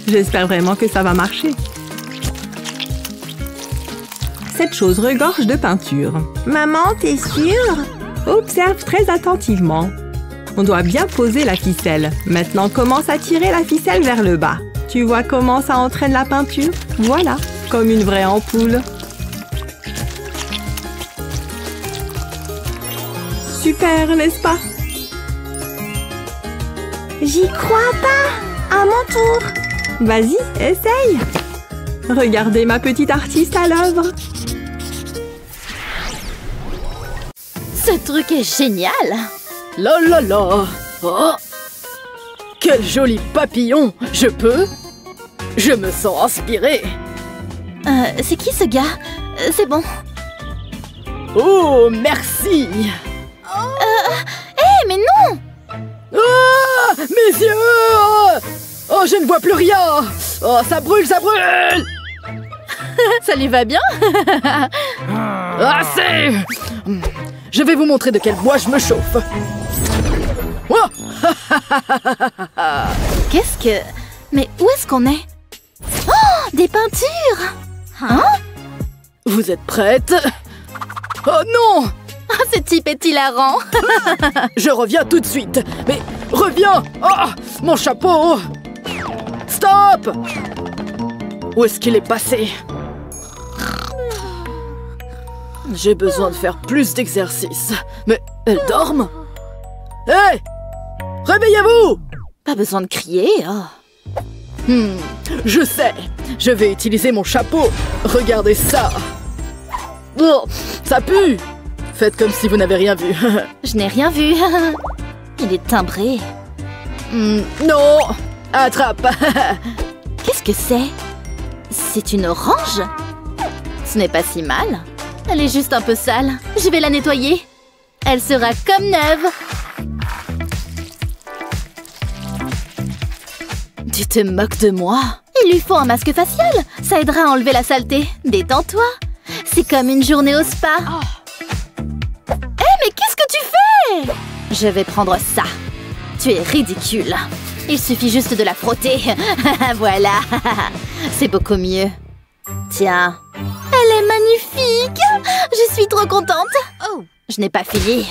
J'espère vraiment que ça va marcher. Cette chose regorge de peinture. Maman, t'es sûre? Observe très attentivement. On doit bien poser la ficelle. Maintenant, commence à tirer la ficelle vers le bas. Tu vois comment ça entraîne la peinture? Voilà, comme une vraie ampoule. Super, n'est-ce pas? J'y crois pas! À mon tour! Vas-y, essaye! Regardez ma petite artiste à l'œuvre! Ce truc est génial! La la la! Oh! Quel joli papillon! Je peux? Je me sens inspirée. C'est qui ce gars? C'est bon. Oh, merci! Hé, mais non! Ah, mes yeux! Oh, je ne vois plus rien! Oh, ça brûle, ça brûle! Ça lui va bien? Assez! Je vais vous montrer de quel bois je me chauffe. Oh, Qu'est-ce que... Mais où est-ce qu'on est? Oh, des peintures! Hein? vous êtes prête? Oh non! Ah, ce type est hilarant! Je reviens tout de suite. Mais reviens! Oh, mon chapeau! Stop! Où est-ce qu'il est passé? J'ai besoin de faire plus d'exercice. Mais elles dorment? Hé! Réveillez-vous! Pas besoin de crier, oh. Je sais. Je vais utiliser mon chapeau. Regardez ça. Oh, ça pue. Faites comme si vous n'avez rien vu. Je n'ai rien vu. Il est timbré. Non! Attrape! Qu'est-ce que c'est? C'est une orange? Ce n'est pas si mal. Elle est juste un peu sale. Je vais la nettoyer. Elle sera comme neuve. Tu te moques de moi? Il lui faut un masque facial. Ça aidera à enlever la saleté. Détends-toi. C'est comme une journée au spa. Mais qu'est-ce que tu fais? Je vais prendre ça. Tu es ridicule. Il suffit juste de la frotter. Voilà. C'est beaucoup mieux. Tiens. Elle est magnifique. Je suis trop contente. Oh. Je n'ai pas fini.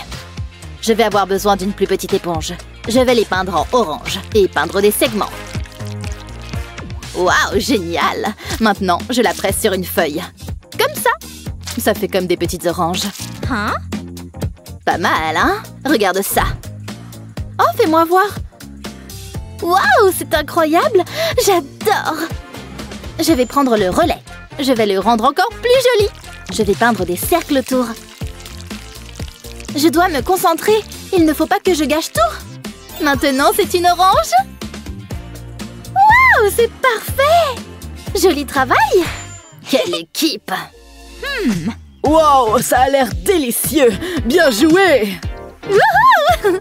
Je vais avoir besoin d'une plus petite éponge. Je vais les peindre en orange et peindre des segments. Waouh, génial. Maintenant, je la presse sur une feuille. Comme ça. Ça fait comme des petites oranges. Hein? Pas mal, hein? Regarde ça. Oh, fais-moi voir. Waouh, c'est incroyable. J'adore. Je vais prendre le relais. Je vais le rendre encore plus joli. Je vais peindre des cercles autour. Je dois me concentrer. Il ne faut pas que je gâche tout. Maintenant, c'est une orange. Waouh, c'est parfait. Joli travail. Quelle équipe. Wow, ça a l'air délicieux! Bien joué! Wouhou!